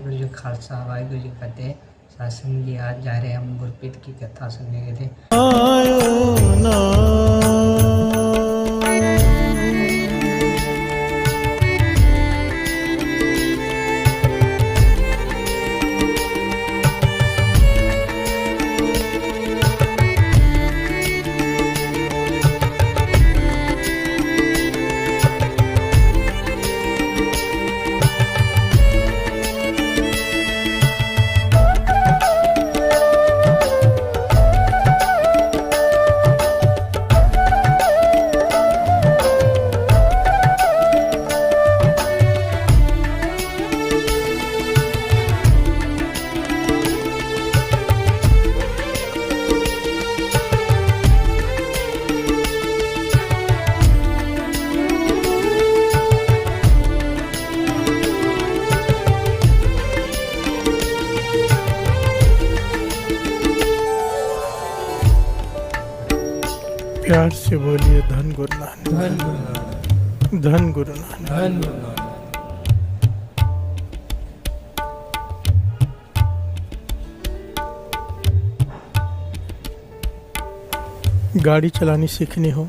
वाहिगुरु जी खालसा वाहिगुरु जी फतेह। सत्संग जी आज जा रहे हम गुरप्रीत की कथा सुनने गए थे। प्यार से बोलिए धन गुरु नानक, धन गुरु नानक, धन गुरु नानक। गाड़ी चलानी सीखनी हो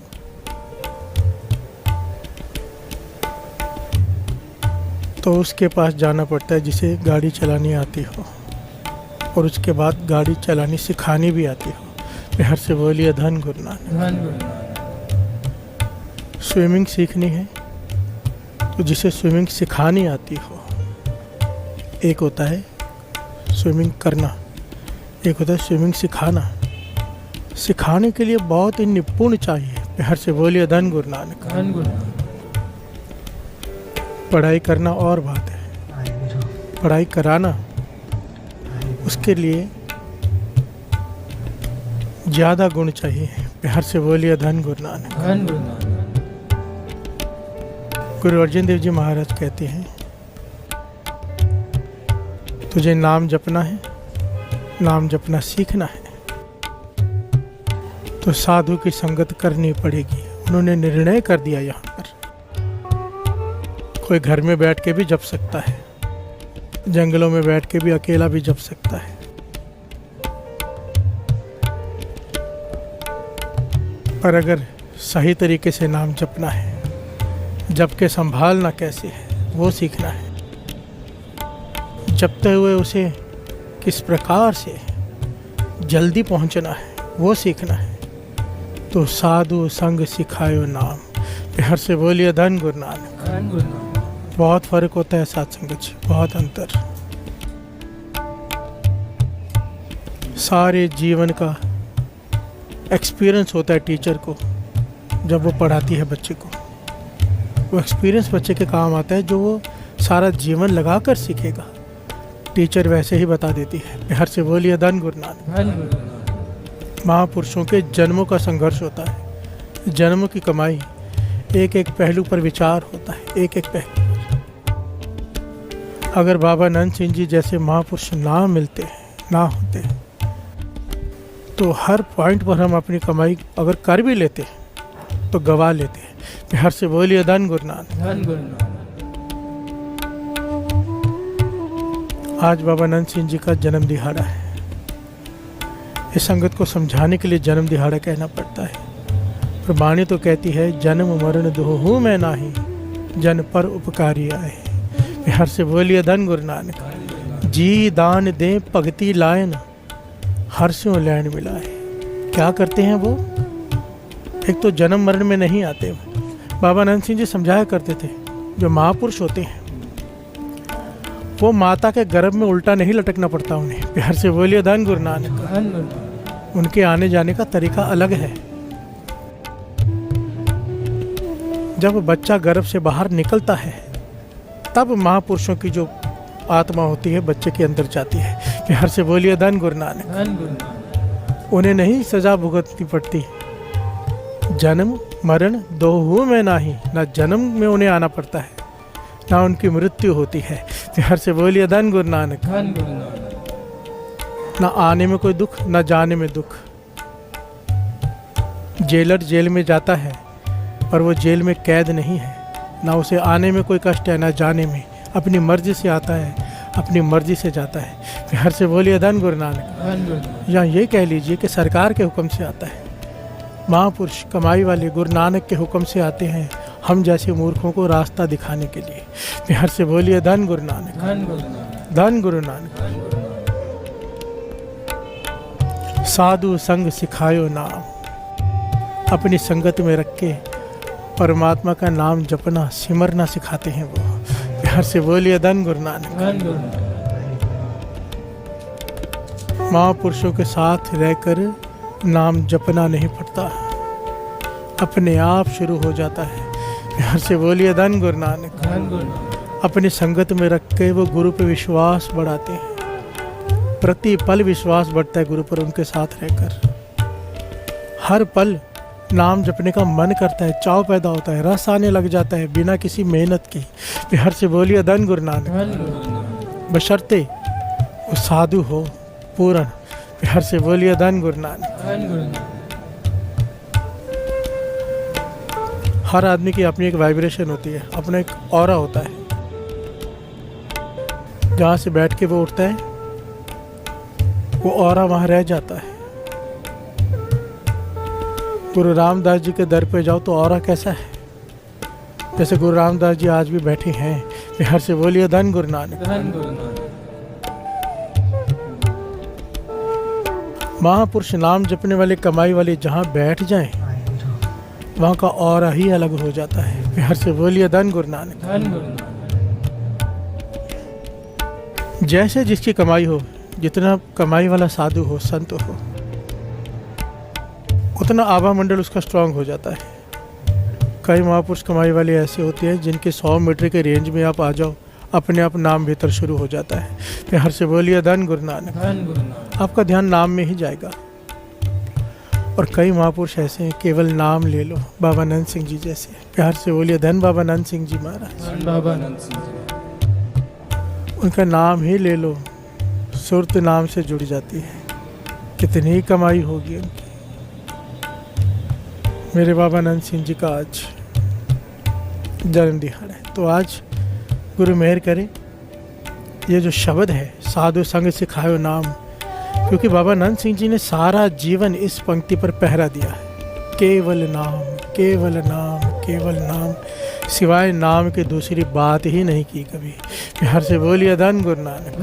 तो उसके पास जाना पड़ता है जिसे गाड़ी चलानी आती हो, और उसके बाद गाड़ी चलानी सिखानी भी आती हो। प्यार से बोलिए धन गुरु नानक। स्विमिंग सीखनी है तो जिसे स्विमिंग सिखानी आती हो। एक होता है स्विमिंग करना, एक होता है स्विमिंग सिखाना। सिखाने के लिए बहुत ही निपुण चाहिए। प्यार से बोलिए धन गुरु नानक। पढ़ाई करना और बात है, पढ़ाई कराना उसके लिए ज़्यादा गुण चाहिए। प्यार से बोलिए धन गुरु नानक। गुरु अर्जन देव जी महाराज कहते हैं, तुझे नाम जपना है, नाम जपना सीखना है तो साधु की संगत करनी पड़ेगी। उन्होंने निर्णय कर दिया यहाँ पर। कोई घर में बैठ के भी जप सकता है, जंगलों में बैठ के भी अकेला भी जप सकता है। पर अगर सही तरीके से नाम जपना है, जप के संभालना कैसे है वो सीखना है। जपते हुए उसे किस प्रकार से जल्दी पहुंचना है वो सीखना है। तो साधु संग सिखायो नाम। प्यार से बोलिए धन गुरु नानक। बहुत फर्क होता है सत्संग से, बहुत अंतर। सारे जीवन का एक्सपीरियंस होता है टीचर को जब वो पढ़ाती है बच्चे को। वो एक्सपीरियंस बच्चे के काम आता है जो वो सारा जीवन लगा कर सीखेगा। टीचर वैसे ही बता देती है। प्यार से बोलिए धन गुरु नानक। महापुरुषों के जन्मों का संघर्ष होता है, जन्म की कमाई। एक एक पहलू पर विचार होता है, एक एक पहलू पर। अगर बाबा नंद सिंह जी जैसे महापुरुष ना मिलते हैं, ना होते तो हर पॉइंट पर हम अपनी कमाई अगर कर भी लेते तो गवा लेते हैं। प्यार से बोलिए धन गुरु नानक। आज बाबा नंद सिंह जी का जन्म दिहाड़ा है। इस संगत को समझाने के लिए जन्म दिहाड़ा कहना पड़ता है। पर वाणी तो कहती है, जन्म मरण दोहू मैं नाही, जन पर उपकारी आए। प्यार से बोलिए धन गुरु नानक। जी दान दे भगति लायन, हर्षों लैन मिलाए। क्या करते हैं वो? एक तो जन्म मरण में नहीं आते। बाबा नंद सिंह जी समझाया करते थे, जो महापुरुष होते हैं वो माता के गर्भ में उल्टा नहीं लटकना पड़ता उन्हें। प्यार से बोलिए धन गुरु नानक। उनके आने जाने का तरीका अलग है। जब बच्चा गर्भ से बाहर निकलता है तब महापुरुषों की जो आत्मा होती है बच्चे के अंदर जाती है। प्यार से बोलिए धन गुरु नानक। उन्हें नहीं सजा भुगतनी पड़ती। जन्म मरण दोहू में नाही, ना जन्म में उन्हें आना पड़ता है ना उनकी मृत्यु होती है। प्यार से बोलिए धन गुरु नानक। ना आने में कोई दुख, ना जाने में दुख। जेलर जेल में जाता है पर वो जेल में कैद नहीं है। ना उसे आने में कोई कष्ट है ना जाने में। अपनी मर्जी से आता है, अपनी मर्जी से जाता है। बिहार से बोलिए धन गुरु नानक। या ये कह लीजिए कि सरकार के हुक्म से आता है। महापुरुष कमाई वाले गुरु नानक के हुक्म से आते हैं हम जैसे मूर्खों को रास्ता दिखाने के लिए। बिहार से बोलिए धन गुरु नानक, धन गुरु नानक। साधु संग सिखायो नाम, अपनी संगत में रख के परमात्मा का नाम जपना सिमरना सिखाते हैं वो। बिहार से बोलिए धन गुरु नानक। महापुरुषों के साथ रहकर नाम जपना नहीं पड़ता, अपने आप शुरू हो जाता है। बिहार से बोलिए धन गुरु नानक। अपनी संगत में रख के वो गुरु पे विश्वास बढ़ाते हैं, प्रति पल विश्वास बढ़ता है गुरु पर उनके साथ रहकर। हर पल नाम जपने का मन करता है, चाव पैदा होता है, रस आने लग जाता है बिना किसी मेहनत के। बिहार से बोलिए धन गुरु नानक। बशर्ते वो साधु हो पूर्ण। बिहार से बोलिए धन गुरु नानक। हर आदमी की अपनी एक वाइब्रेशन होती है, अपना एक ऑरा होता है। जहाँ से बैठ के वो उठता है वो ऑरा वहाँ रह जाता है। गुरु रामदास जी के दर पे जाओ तो ऑरा कैसा है, जैसे गुरु रामदास जी आज भी बैठे हैं। बिहार से बोलिए धन गुरु नानक। महापुरुष नाम जपने वाले कमाई वाले जहाँ बैठ जाएं वहाँ का ऑरा ही अलग हो जाता है। बिहार से बोलिए धन गुरु नानक। जैसे जिसकी कमाई हो, जितना कमाई वाला साधु हो संत हो, उतना आभा मंडल उसका स्ट्रांग हो जाता है। कई महापुरुष कमाई वाले ऐसे होते हैं जिनके 100 मीटर के रेंज में आप आ जाओ अपने आप नाम भीतर शुरू हो जाता है। बिहार से बोलिए धन गुरु नानक। आपका ध्यान नाम में ही जाएगा। और कई महापुरुष ऐसे हैं केवल नाम ले लो, बाबा नंद सिंह जी जैसे। बिहार से बोलिए धन बाबा नंद सिंह जी महाराज। बाबा नंद सिंह जी, उनका नाम ही ले लो, सुरत नाम से जुड़ जाती है। कितनी ही कमाई होगी उनकी। मेरे बाबा नंद सिंह जी का आज जन्म दिहाड़ा है, तो आज गुरु मेहर करे ये जो शब्द है साधु संग सिखायो नाम, क्योंकि बाबा नंद सिंह जी ने सारा जीवन इस पंक्ति पर पहरा दिया है। केवल नाम, केवल नाम, केवल नाम, सिवाय नाम के दूसरी बात ही नहीं की कभी। बिहार से बोलिए धन गुरु नानक।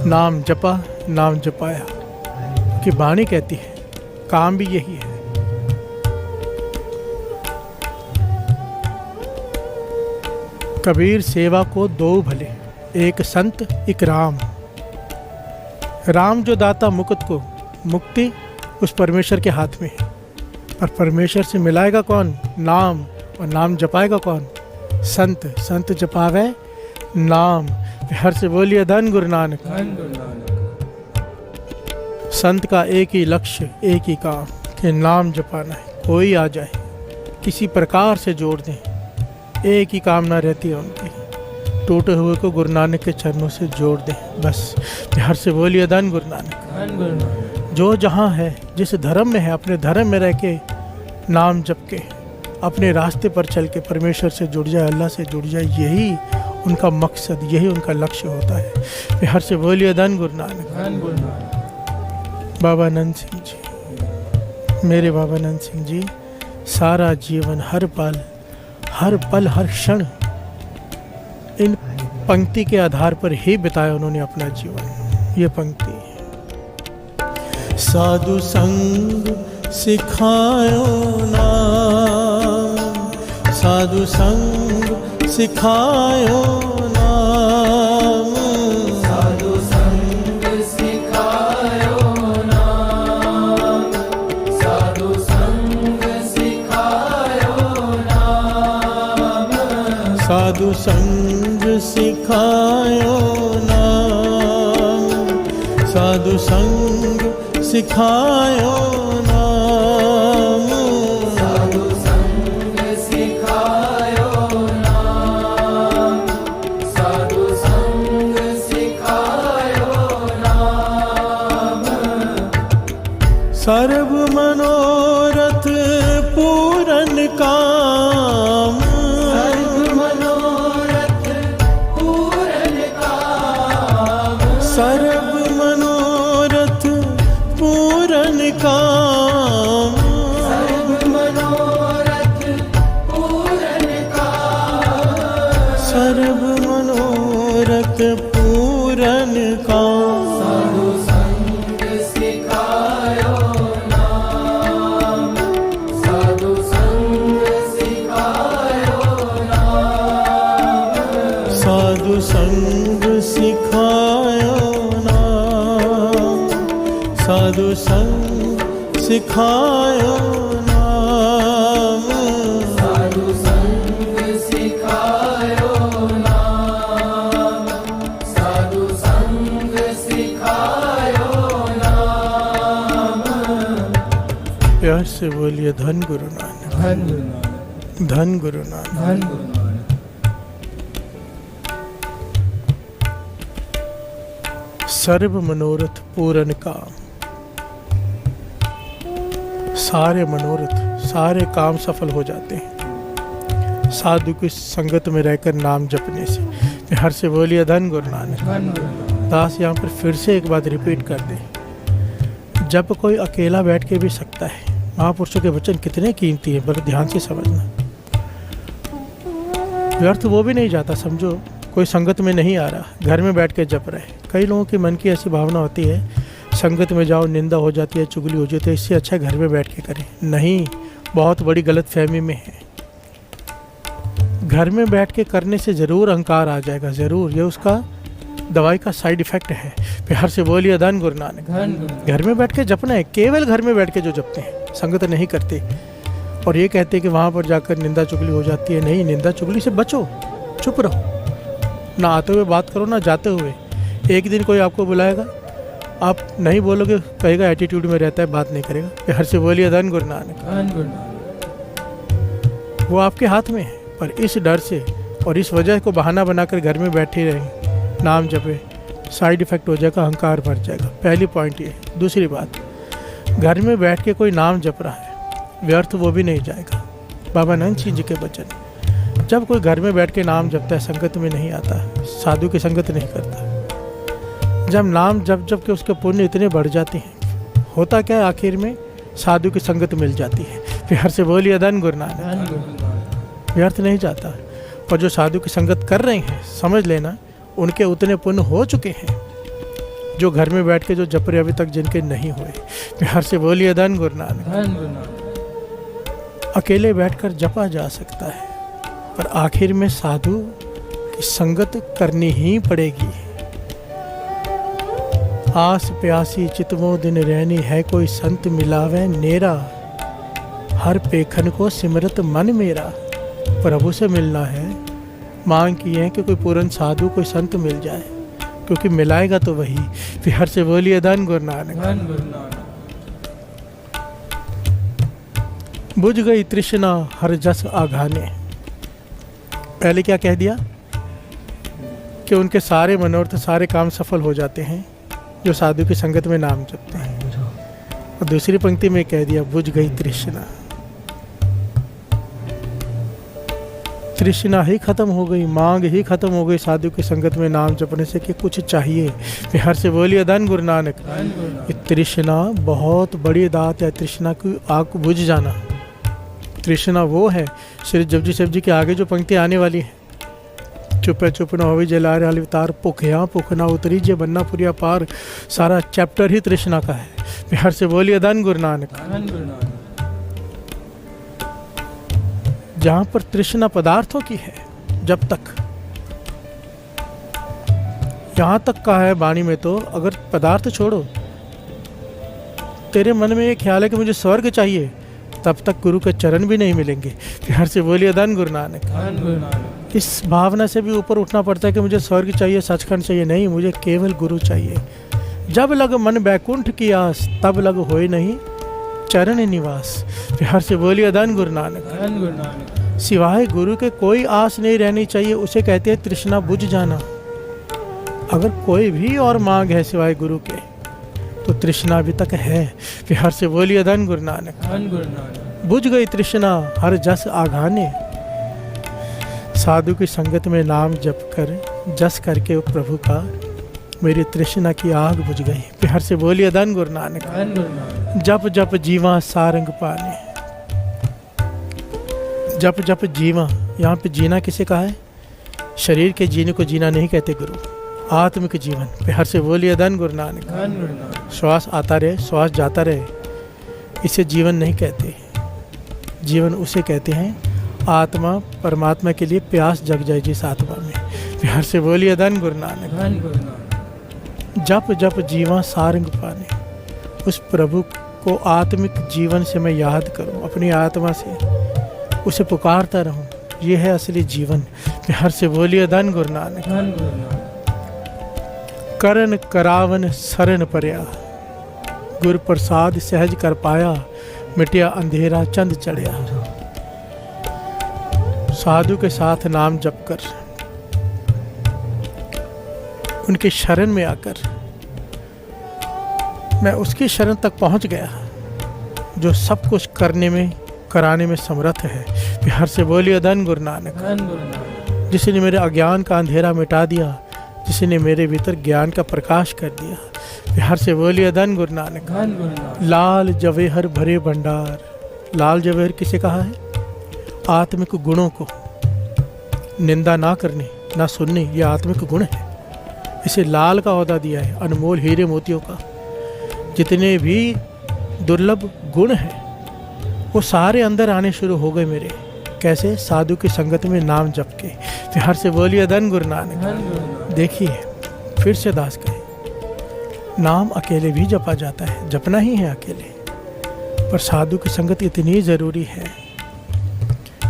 नाम जपा, नाम जपाया कि वाणी कहती है, काम भी यही है। कबीर सेवा को दो भले, एक संत एक राम। राम जो दाता मुकुट को, मुक्ति उस परमेश्वर के हाथ में है। पर परमेश्वर से मिलाएगा कौन? नाम। और नाम जपाएगा कौन? संत। संत जपावे नाम। हर से बोलिए धन गुरु नानक। संत का एक ही लक्ष्य, एक ही काम कि नाम जपाना है। कोई आ जाए किसी प्रकार से जोड़ दें, एक ही कामना रहती है उनकी, टूटे हुए को गुरु नानक के चरणों से जोड़ दें बस। हर से बोलिए धन गुरु नानक। जो जहाँ है, जिस धर्म में है, अपने धर्म में रह के नाम जप के अपने रास्ते पर चल के परमेश्वर से जुड़ जाए, अल्लाह से जुड़ जाए, यही उनका मकसद, यही उनका लक्ष्य होता है। हर से बोलिए धन गुरु नानक। बाबा नंद सिंह जी, मेरे बाबा नंद सिंह जी सारा जीवन, हर पल हर क्षण इन पंक्ति के आधार पर ही बिताया उन्होंने अपना जीवन। ये पंक्ति, साधु संग सिखायो नाम, साधु संग सिखायो नाम, साधु संग सिखायो नाम, साधु संग सिखायो नाम, साधु संग सिखायो नाम, साधु संग सिखायो नाम, साधु संग सिखायो नाम, साधु संग सिखायो नाम, सर्व मनोरथ पूरन काम, सर्व मनोरथ पूरन सर्व मनोरथ पूरन काम, सर्व मनोरथ पूरन काम, सर्व मनोरथ पूरन काम। साधु संग सिखायो नाम, साधु संग सिखायो नाम, साधु संग सिखायो नाम, साधु संग सिखायो नाम, साधु संग सिखायो नाम, साधु संग सिखायो नाम। प्यार से बोलिए धन गुरु नानक, धन गुरु नानक, धन गुरु नानक। धन गुरु नानक। सर्व मनोरथ पूरन काम, सारे मनोरथ सारे काम सफल हो जाते हैं साधु की संगत में रहकर नाम जपने से। हर से बोलिए धन गुरु नानक। धन गुरु नानक। दास यहाँ पर फिर से एक बात रिपीट कर दें, जब कोई अकेला बैठ के भी सकता है, महापुरुषों के वचन कितने कीमती हैं, बड़े ध्यान से समझना। व्यर्थ वो भी नहीं जाता, समझो कोई संगत में नहीं आ रहा, घर में बैठ के जप रहे। कई लोगों के मन की ऐसी भावना होती है संगत में जाओ निंदा हो जाती है, चुगली हो जाती है, इससे अच्छा घर में बैठ के करें। नहीं, बहुत बड़ी गलत फहमी में है। घर में बैठ के करने से ज़रूर अहंकार आ जाएगा, ज़रूर, ये उसका दवाई का साइड इफ़ेक्ट है। प्यार से बोलिए धन गुरु नानक। धन गुरु नानक। घर में बैठ के जपना है, केवल घर में बैठ के जो जपते हैं, संगत नहीं करते और ये कहते हैं कि वहाँ पर जाकर निंदा चुगली हो जाती है। नहीं, निंदा चुगली से बचो, चुप रहो, ना आते हुए बात करो ना जाते हुए। एक दिन कोई आपको बुलाएगा, आप नहीं बोलोगे, कहेगा एटीट्यूड में रहता है, बात नहीं करेगा। प्यार से बोलिए धन गुरु नानक। धन गुरु नानक। वो आपके हाथ में है, पर इस डर से और इस वजह को बहाना बनाकर घर में बैठे रहें, नाम जपे, साइड इफ़ेक्ट हो जाएगा, अहंकार बढ़ जाएगा। पहली पॉइंट ये। दूसरी बात, घर में बैठ के कोई नाम जप रहा है, व्यर्थ वो भी नहीं जाएगा। बाबा नंद सिंह जी के वचन, जब कोई घर में बैठ के नाम जपता है, संगत में नहीं आता, साधु की संगत नहीं करता, जब नाम जप के उसके पुण्य इतने बढ़ जाते हैं, होता क्या है आखिर में, साधु की संगत मिल जाती है। प्यार से बोलिए धन गुरु नानक। धन गुरु नानक। व्यर्थ नहीं जाता। और जो साधु की संगत कर रहे हैं, समझ लेना उनके उतने पुण्य हो चुके हैं जो घर में बैठ के जो जप रहे अभी तक जिनके नहीं हुए। प्यार से बोलिए धन गुरु नानक। धन गुरु नानक। अकेले बैठकर जपा जा सकता है, पर आखिर में साधु की संगत करनी ही पड़ेगी। आस प्यासी चितवों दिन रहनी है, कोई संत मिलावे नेरा, हर पेखन को सिमरत मन मेरा। प्रभु से मिलना है, मांग की है कि कोई पूर्ण साधु कोई संत मिल जाए, क्योंकि मिलाएगा तो वही। प्यार से बोलिए धन गुरु नानक। धन गुरु नानक। बुझ गई तृष्णा हर जस आघाने। पहले क्या कह दिया कि उनके सारे मनोरथ सारे काम सफल हो जाते हैं जो साधु की संगत में नाम जपते हैं। और दूसरी पंक्ति में कह दिया बुझ गई तृष्णा, तृष्णा ही खत्म हो गई, मांग ही खत्म हो गई साधु की संगत में नाम जपने से कि कुछ चाहिए। प्यार से बोलिए धन गुरु नानक। धन गुरु नानक। ये तृष्णा बहुत बड़ी दात है, तृष्णा की आग को बुझ जाना। तृष्णा वो है, श्री जपजी साहब जी के आगे जो पंक्ति आने वाली है, चुप है चुप ना होवी जला रहे अवतार, पुखया पुख ना उतरी जे बनना पुरिया पार। सारा चैप्टर ही तृष्णा का है। प्यार से बोलिए धन गुरु नानक। धन गुरु नानक। जहाँ पर तृष्णा पदार्थों की है, जब तक यहाँ तक का है वाणी में, तो अगर पदार्थ छोड़ो, तेरे मन में ये ख्याल है कि मुझे स्वर्ग चाहिए, तब तक गुरु के चरण भी नहीं मिलेंगे। प्यार से बोलिए धन गुरु नानक। धन गुरु नानक। इस भावना से भी ऊपर उठना पड़ता है कि मुझे स्वर्ग चाहिए, सचखंड चाहिए, नहीं, मुझे केवल गुरु चाहिए। जब लग मन बैकुंठ की आस, तब लग होए नहीं चरण निवास। प्यार से बोलिए धन गुरु नानक। धन गुरु नानक। सिवाय गुरु के कोई आस नहीं रहनी चाहिए, उसे कहते हैं तृष्णा बुझ जाना। अगर कोई भी और मांग है सिवाय गुरु के, तो तृष्णा अभी तक है। प्यार से बोलिए धन गुरु नानक। धन गुरु नानक। बुझ गई तृष्णा हर जस आघाने। साधु की संगत में नाम जप कर जस करके प्रभु का मेरी तृष्णा की आग बुझ गई। प्यार से बोलिए धन गुरु नानक। धन गुरु नानक। जप जप जीवा सारंग पाने। जप जप जीवा, यहाँ पे जीना किसे कहा है? शरीर के जीने को जीना नहीं कहते गुरु, आत्मिक जीवन। प्यार से बोलिए धन गुरु नानक। धन गुरु नानक। श्वास आता रहे, श्वास जाता रहे, इसे जीवन नहीं कहते। जीवन उसे कहते हैं आत्मा परमात्मा के लिए प्यास जग जाए जिस आत्मा में। प्यार से बोलिए धन गुरु नानक। धन गुरु नानक। जप जप जीवा सारंग पाने। उस प्रभु को आत्मिक जीवन से मैं याद करूं, अपनी आत्मा से उसे पुकारता रहूं, ये है असली जीवन। प्यार से बोलिए धन गुरु नानक। धन गुरु नानक। करन करावन सरन परया, गुर प्रसाद सहज कर पाया, मिटिया अंधेरा चंद चढ़िया। साधु के साथ नाम जप कर, उनकी शरण में आकर मैं उसकी शरण तक पहुंच गया जो सब कुछ करने में कराने में समर्थ है। प्यार से बोलिए धन गुरु नानक। धन गुरु नानक। जिसने मेरे अज्ञान का अंधेरा मिटा दिया, जिसने मेरे भीतर ज्ञान का प्रकाश कर दिया। प्यार से बोलिए धन गुरु नानक। धन गुरु नानक। लाल जवेहर भरे भंडार। लाल जवेहर किसे कहा है? आत्मिक गुणों को निंदा ना करने ना सुनने, ये आत्मिक गुण है। इसे लाल का ओहदा दिया है, अनमोल हीरे मोतियों का। जितने भी दुर्लभ गुण हैं वो सारे अंदर आने शुरू हो गए मेरे। कैसे? साधु की संगत में नाम जप के। प्यार से बोलिए धन गुरु नानक। धन गुरु नानक। देखिए फिर से दास कहे, नाम अकेले भी जपा जाता है, जपना ही है अकेले, पर साधु की संगत इतनी ज़रूरी है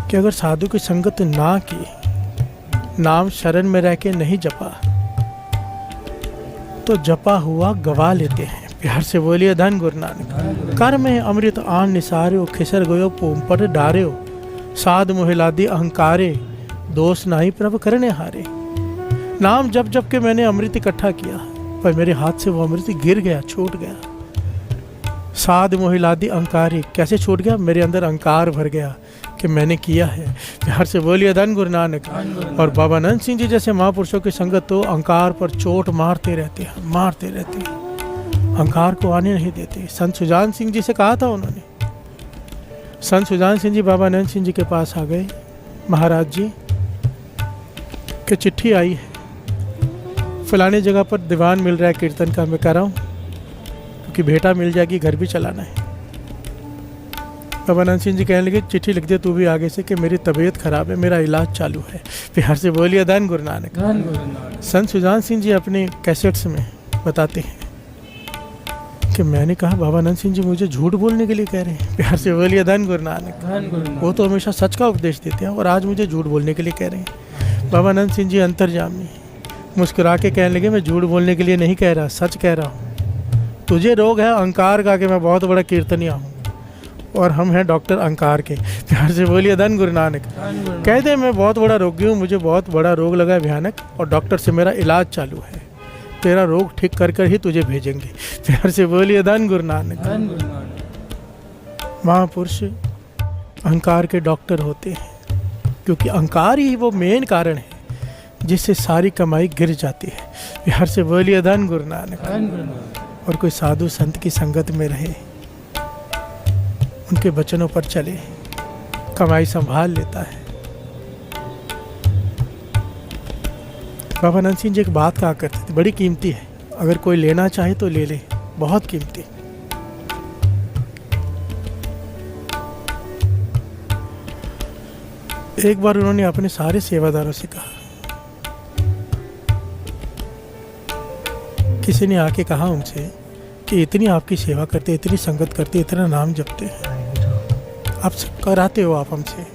कि अगर साधु की संगत ना की, नाम शरण में रह के नहीं जपा, तो जपा हुआ गवा लेते हैं। प्यार से बोलिए धन गुरु नानक। कर में अमृत आन निसार्यो, खिसर गयो पोमपट डार्यो, साध मोहिलादी अहंकारे, दोष नाही प्रभ करने हारे। नाम जप जप के मैंने अमृत इकट्ठा किया, पर मेरे हाथ से वो अमृत गिर गया, छूट गया। साध मोहिलादी अहंकारी, कैसे छूट गया? मेरे अंदर अहंकार भर गया कि मैंने किया है। प्यार से बोलिए धन गुरु नानक। और बाबा नंद सिंह जी जैसे महापुरुषों की संगत तो अहंकार पर चोट मारते रहते हैं, मारते रहते हैं, अहंकार को आने नहीं देते। संत सुजान सिंह जी से कहा था उन्होंने, संत सुजान सिंह जी बाबा नंद सिंह जी के पास आ गए, महाराज जी कि चिट्ठी आई है, फलानी जगह पर दीवान मिल रहा है कीर्तन का, मैं कह रहा हूँ क्योंकि भेंटा मिल जाएगी, घर भी चलाना है। बाबा नंद सिंह जी कहने लगे चिट्ठी लिख दे तू भी आगे से कि मेरी तबीयत खराब है, मेरा इलाज चालू है। प्यार से बोलिए धन गुरु नानक। धन गुरु नानक। संत सुजान सिंह जी अपने कैसेट्स में बताते हैं कि मैंने कहा बाबा नंद सिंह जी मुझे झूठ बोलने के लिए कह रहे हैं। प्यार से बोलिए धन गुरु नानक। धन गुरु नानक। वो तो हमेशा सच का उपदेश देते हैं और आज मुझे झूठ बोलने के लिए कह रहे हैं। बाबा नंद सिंह जी अंतर्यामी मुस्कुरा के कहने लगे मैं झूठ बोलने के लिए नहीं कह रहा, सच कह रहा हूँ। तुझे रोग है अहंकार का कि मैं बहुत बड़ा कीर्तनिया हूँ, और हम हैं डॉक्टर अहंकार के। प्यार से बोलिए धन गुरु नानक। कहते हैं मैं बहुत बड़ा रोगी हूँ, मुझे बहुत बड़ा रोग लगा है भयानक, और डॉक्टर से मेरा इलाज चालू है, तेरा रोग ठीक कर कर ही तुझे भेजेंगे। प्यार से बोलिए धन गुरु नानक। धन गुरु नानक। महापुरुष अहंकार के डॉक्टर होते हैं, क्योंकि अहंकार ही वो मेन कारण है जिससे सारी कमाई गिर जाती है। प्यार से बोलिए धन गुरु नानक। धन गुरु नानक। और कोई साधु संत की संगत में रहे, उनके वचनों पर चले, कमाई संभाल लेता है। बाबा नंद सिंह जी एक बात कहा करते थे, बड़ी कीमती है, अगर कोई लेना चाहे तो ले ले, बहुत कीमती। एक बार उन्होंने अपने सारे सेवादारों से कहा, किसी ने आके कहा उनसे कि इतनी आपकी सेवा करते, इतनी संगत करते, इतना नाम जपते हैं, आप कराते हो आप हमसे,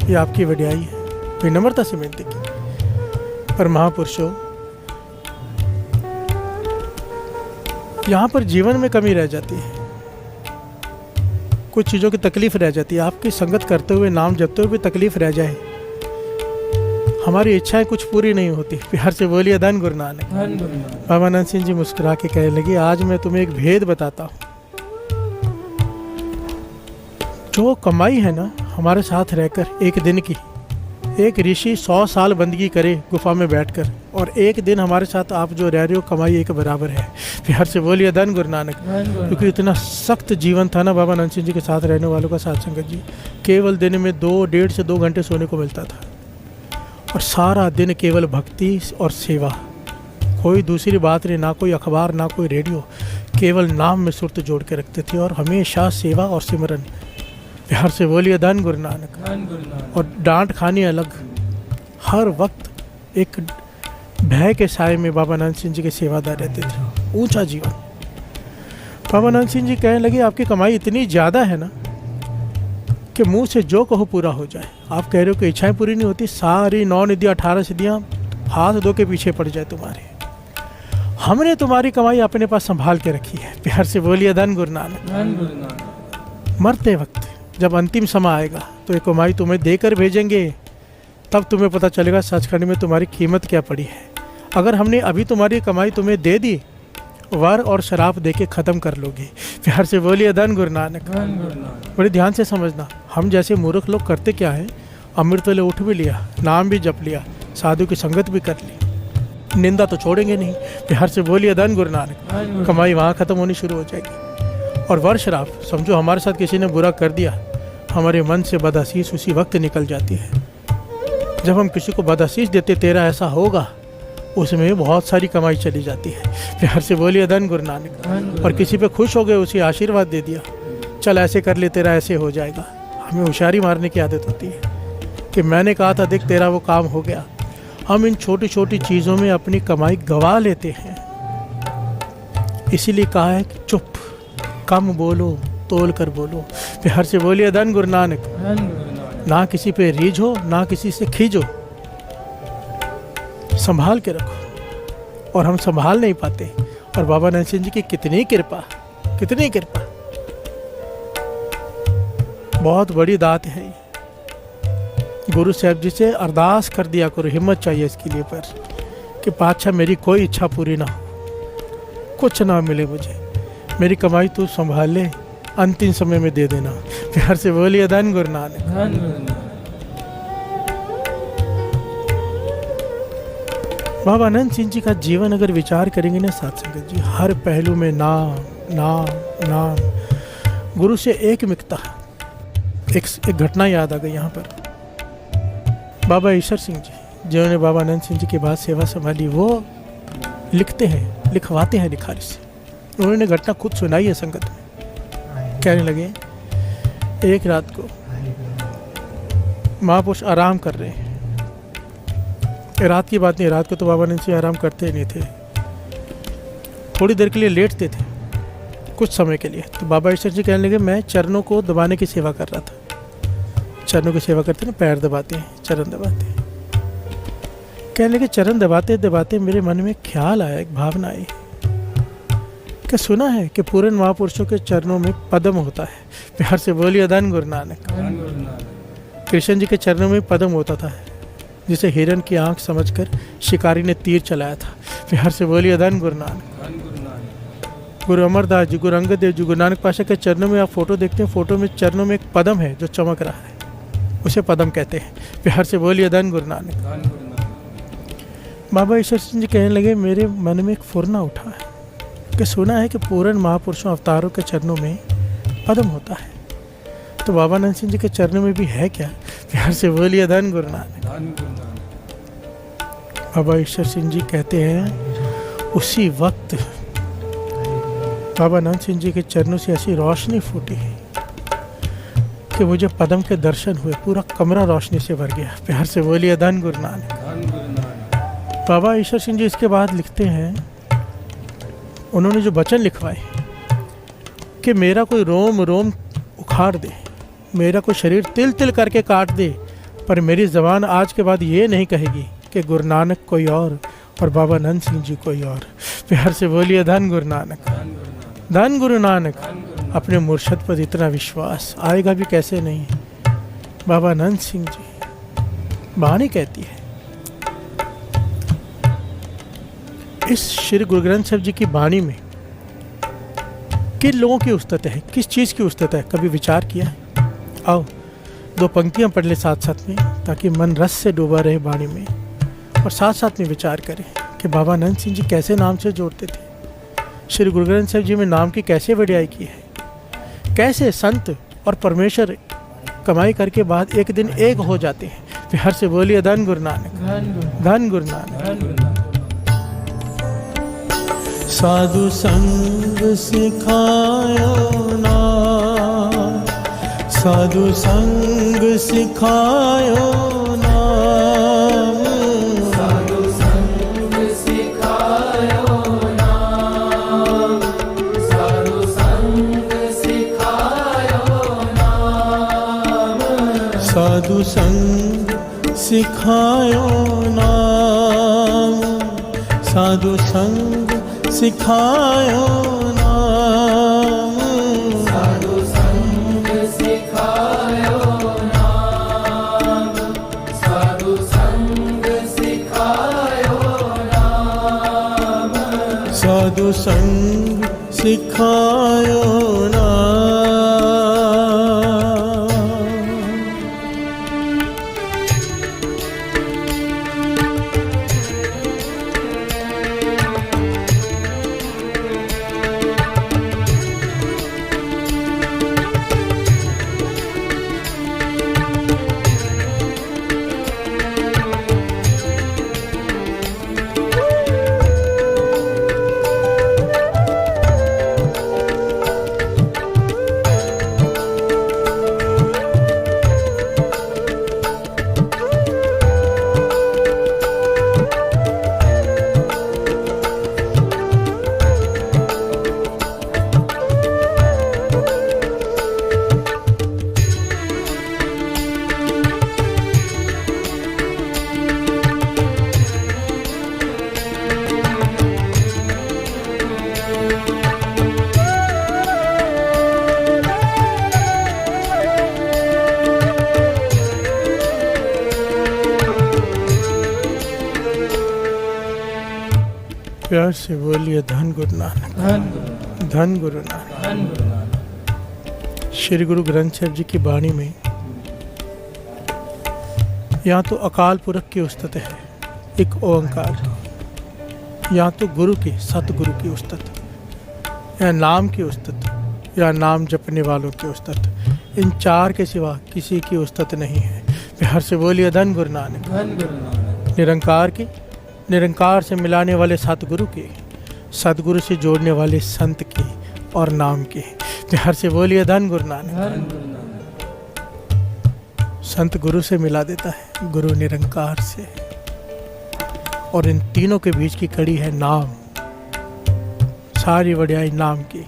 ये आपकी वड्याई है। विनम्रता से विनती की। पर महापुरुषों, यहाँ पर जीवन में कमी रह जाती है, कुछ चीज़ों की तकलीफ रह जाती है। आपकी संगत करते हुए, नाम जपते हुए भी तकलीफ रह जाए, हमारी इच्छाएं कुछ पूरी नहीं होती। प्यार से बोलिए धन गुरु नानक। धन गुरु नानक। बाबा नंद सिंह जी मुस्कुरा के कहने लगे आज मैं तुम्हें एक भेद बताता हूँ, जो कमाई है ना हमारे साथ रहकर एक दिन की, एक ऋषि 100 साल बंदगी करे गुफा में बैठकर, और एक दिन हमारे साथ आप जो रह रहे हो कमाई एक बराबर है। प्यार से बोलिए धन गुरु नानक। क्योंकि इतना सख्त जीवन था ना बाबा नंद सिंह जी के साथ रहने वालों का, साथ संगत जी, केवल दिन में 1.5 से 2 घंटे सोने को मिलता था, और सारा दिन केवल भक्ति और सेवा, कोई दूसरी बात नहीं, ना कोई अखबार ना कोई रेडियो, केवल नाम में सुरत जोड़ के रखते थे, और हमेशा सेवा और सिमरन। प्यार से बोलिए धन गुरु नानक। और डांट खानी अलग, हर वक्त एक भय के साए में बाबा नंद सिंह जी के सेवादार रहते थे। ऊंचा जीवन। बाबा नंद सिंह जी कहने लगे आपकी कमाई इतनी ज़्यादा है ना कि मुंह से जो कहो पूरा हो जाए। आप कह रहे हो कि इच्छाएं पूरी नहीं होती, सारी 9 निधियाँ 18 सिद्धियाँ हाथ धो के पीछे पड़ जाए तुम्हारे। हमने तुम्हारी कमाई अपने पास संभाल के रखी है। प्यार से बोलिए धन गुरु नानक। मरते वक्त जब अंतिम समय आएगा तो ये कमाई तुम्हें देकर भेजेंगे, तब तुम्हें पता चलेगा सचखंड में तुम्हारी कीमत क्या पड़ी है। अगर हमने अभी तुम्हारी कमाई तुम्हें दे दी, वर और शराब दे के ख़त्म कर लोगे। प्यार से बोलिए धन गुरु नानक। बड़े ध्यान से समझना, हम जैसे मूर्ख लोग करते क्या है, अमृत वेले उठ भी लिया, नाम भी जप लिया, साधु की संगत भी कर ली, निंदा तो छोड़ेंगे नहीं। प्यार से बोलिए धन गुरु नानक। कमाई वहाँ ख़त्म होनी शुरू हो जाएगी। और वर शराब, समझो हमारे साथ किसी ने बुरा कर दिया, हमारे मन से बदअसीस उसी वक्त निकल जाती है। जब हम किसी को बदअसीस देते, तेरा ऐसा होगा, उसमें बहुत सारी कमाई चली जाती है। प्यार से बोलिए धन गुरु नानक। और किसी पे खुश हो गए, उसे आशीर्वाद दे दिया, चल ऐसे कर ले, तेरा ऐसे हो जाएगा। हमें होशियारी मारने की आदत होती है कि मैंने कहा था देख तेरा वो काम हो गया। हम इन छोटी छोटी चीज़ों में अपनी कमाई गंवा लेते हैं। इसीलिए कहा है कि चुप, कम बोलो, तोल कर बोलो। प्यार से बोलिए धन गुरु नानक। ना किसी पे रीझो, ना किसी से खींचो, संभाल के रखो। और हम संभाल नहीं पाते। और बाबा नंद सिंह जी की कितनी कृपा, कितनी कृपा, बहुत बड़ी दात है ये। गुरु साहब जी से अरदास कर दिया करो, हिम्मत चाहिए इसके लिए पर कि पातशाह मेरी कोई इच्छा पूरी ना हो, कुछ ना मिले मुझे, मेरी कमाई तू संभाल ले, अंतिम समय में दे देना। प्यार से बोलिए धन गुरु नानक। बाबा नंद सिंह जी का जीवन अगर विचार करेंगे ना साथ संगत जी, हर पहलू में नाम नाम नाम। गुरु से एक मिकता। एक घटना याद आ गई यहाँ पर। बाबा ईश्वर सिंह जी जिन्होंने बाबा नंद सिंह जी के बाद सेवा संभाली, वो लिखते हैं, लिखवाते हैं लिखारी से। उन्होंने घटना खुद सुनाई है संगत में। कहने लगे एक रात को महापुरुष आराम कर रहे हैं। रात की बात नहीं, रात को तो बाबा नंद सिंह आराम करते ही नहीं थे, थोड़ी देर के लिए लेटते थे, कुछ समय के लिए। तो बाबा ईश्वर जी कहने लगे मैं चरणों को दबाने की सेवा कर रहा था। चरणों की सेवा करते ना, पैर दबाते हैं, चरण दबाते हैं। कहने लगे चरण दबाते दबाते मेरे मन में ख्याल आया, एक भावना आई कि सुना है कि पूर्ण महापुरुषों के चरणों में पद्म होता है। प्यार से बोलिए धन गुरु नानक। कृष्ण जी के चरणों में पद्म होता था, जिसे हिरण की आंख समझकर शिकारी ने तीर चलाया था। प्यार से बोलिए धन गुरु नानक। गुरु अमरदास जी, गुरु अंगद देव जी, गुरु नानक पाशा के चरणों में आप फोटो देखते हैं, फोटो में चरणों में एक पद्म है जो चमक रहा है, उसे पद्म कहते हैं। प्यार से बोलिए धन गुरु नानक। बाबा ईश्वर सिंह जी कहने लगे मेरे मन में एक फुरना उठा है कि सुना है कि पूर्ण महापुरुषों अवतारों के चरणों में पद्म होता है, तो बाबा नंद सिंह जी के चरणों में भी है क्या? प्यार से बोलिए धन गुरु नानक। बाबा ईश्वर सिंह जी कहते हैं उसी वक्त बाबा नंद सिंह जी के चरणों से ऐसी रोशनी फूटी कि मुझे पद्म के दर्शन हुए, पूरा कमरा रोशनी से भर गया। प्यार से बोलिए धन गुरु नानक। बाबा ईश्वर सिंह जी इसके बाद लिखते हैं, उन्होंने जो वचन लिखवाए कि मेरा कोई रोम रोम उखाड़ दे, मेरा कोई शरीर तिल तिल करके काट दे, पर मेरी ज़बान आज के बाद ये नहीं कहेगी कि गुरु नानक कोई और बाबा नंद सिंह जी कोई और। प्यार से बोलिए धन गुरु नानक। धन गुरु नानक। अपने मुर्शद पर इतना विश्वास आएगा भी कैसे नहीं। बाबा नंद सिंह जी वाणी कहती है, इस श्री गुरु ग्रंथ साहिब जी की वाणी में किन लोगों की उस्तत है, किस चीज़ की उस्तत है, कभी विचार किया है? आओ 2 पंक्तियां पढ़ ले साथ साथ में, ताकि मन रस से डूबा रहे वाणी में, और साथ साथ में विचार करें कि बाबा नंद सिंह जी कैसे नाम से जोड़ते थे, श्री गुरु ग्रंथ साहिब जी में नाम की कैसे वड्याई की है, कैसे संत और परमेश्वर कमाई करके बाद एक दिन एक हो जाते हैं। फिर हर से बोलिए धन गुरु नानक, धन गुरु नानक। साधु संग सिखायो ना, साधु संग सिखायो ना, साधु संग सिखायो ना, साधु संग सिखायो ना, साधु संग सिखायो ना, साधु संग सिखायो नाम, साधु संग सिखायो नाम, साधु संग सिखायो नाम, साधु संग सिखायो नाम। प्यार से बोलिए धन गुरु नानक, धन गुरु नानक। श्री गुरु ग्रंथ साहिब जी की वाणी में यहाँ तो अकाल पुरख की उस्तत है, एक ओंकार, यहाँ तो गुरु की, सतगुरु की उस्तत, या नाम की उस्तत, या नाम जपने वालों की उस्तत। इन 4 के सिवा किसी की उस्तत नहीं है। प्यार से बोलिए धन गुरु नानक, निरंकार की, निरंकार से मिलाने वाले सतगुरु के, सतगुरु से जोड़ने वाले संत के और नाम के। प्यार से बोलिए धन गुरु नानक। संत गुरु से मिला देता है, गुरु निरंकार से, और इन तीनों के बीच की कड़ी है नाम। सारी वड्याई नाम की।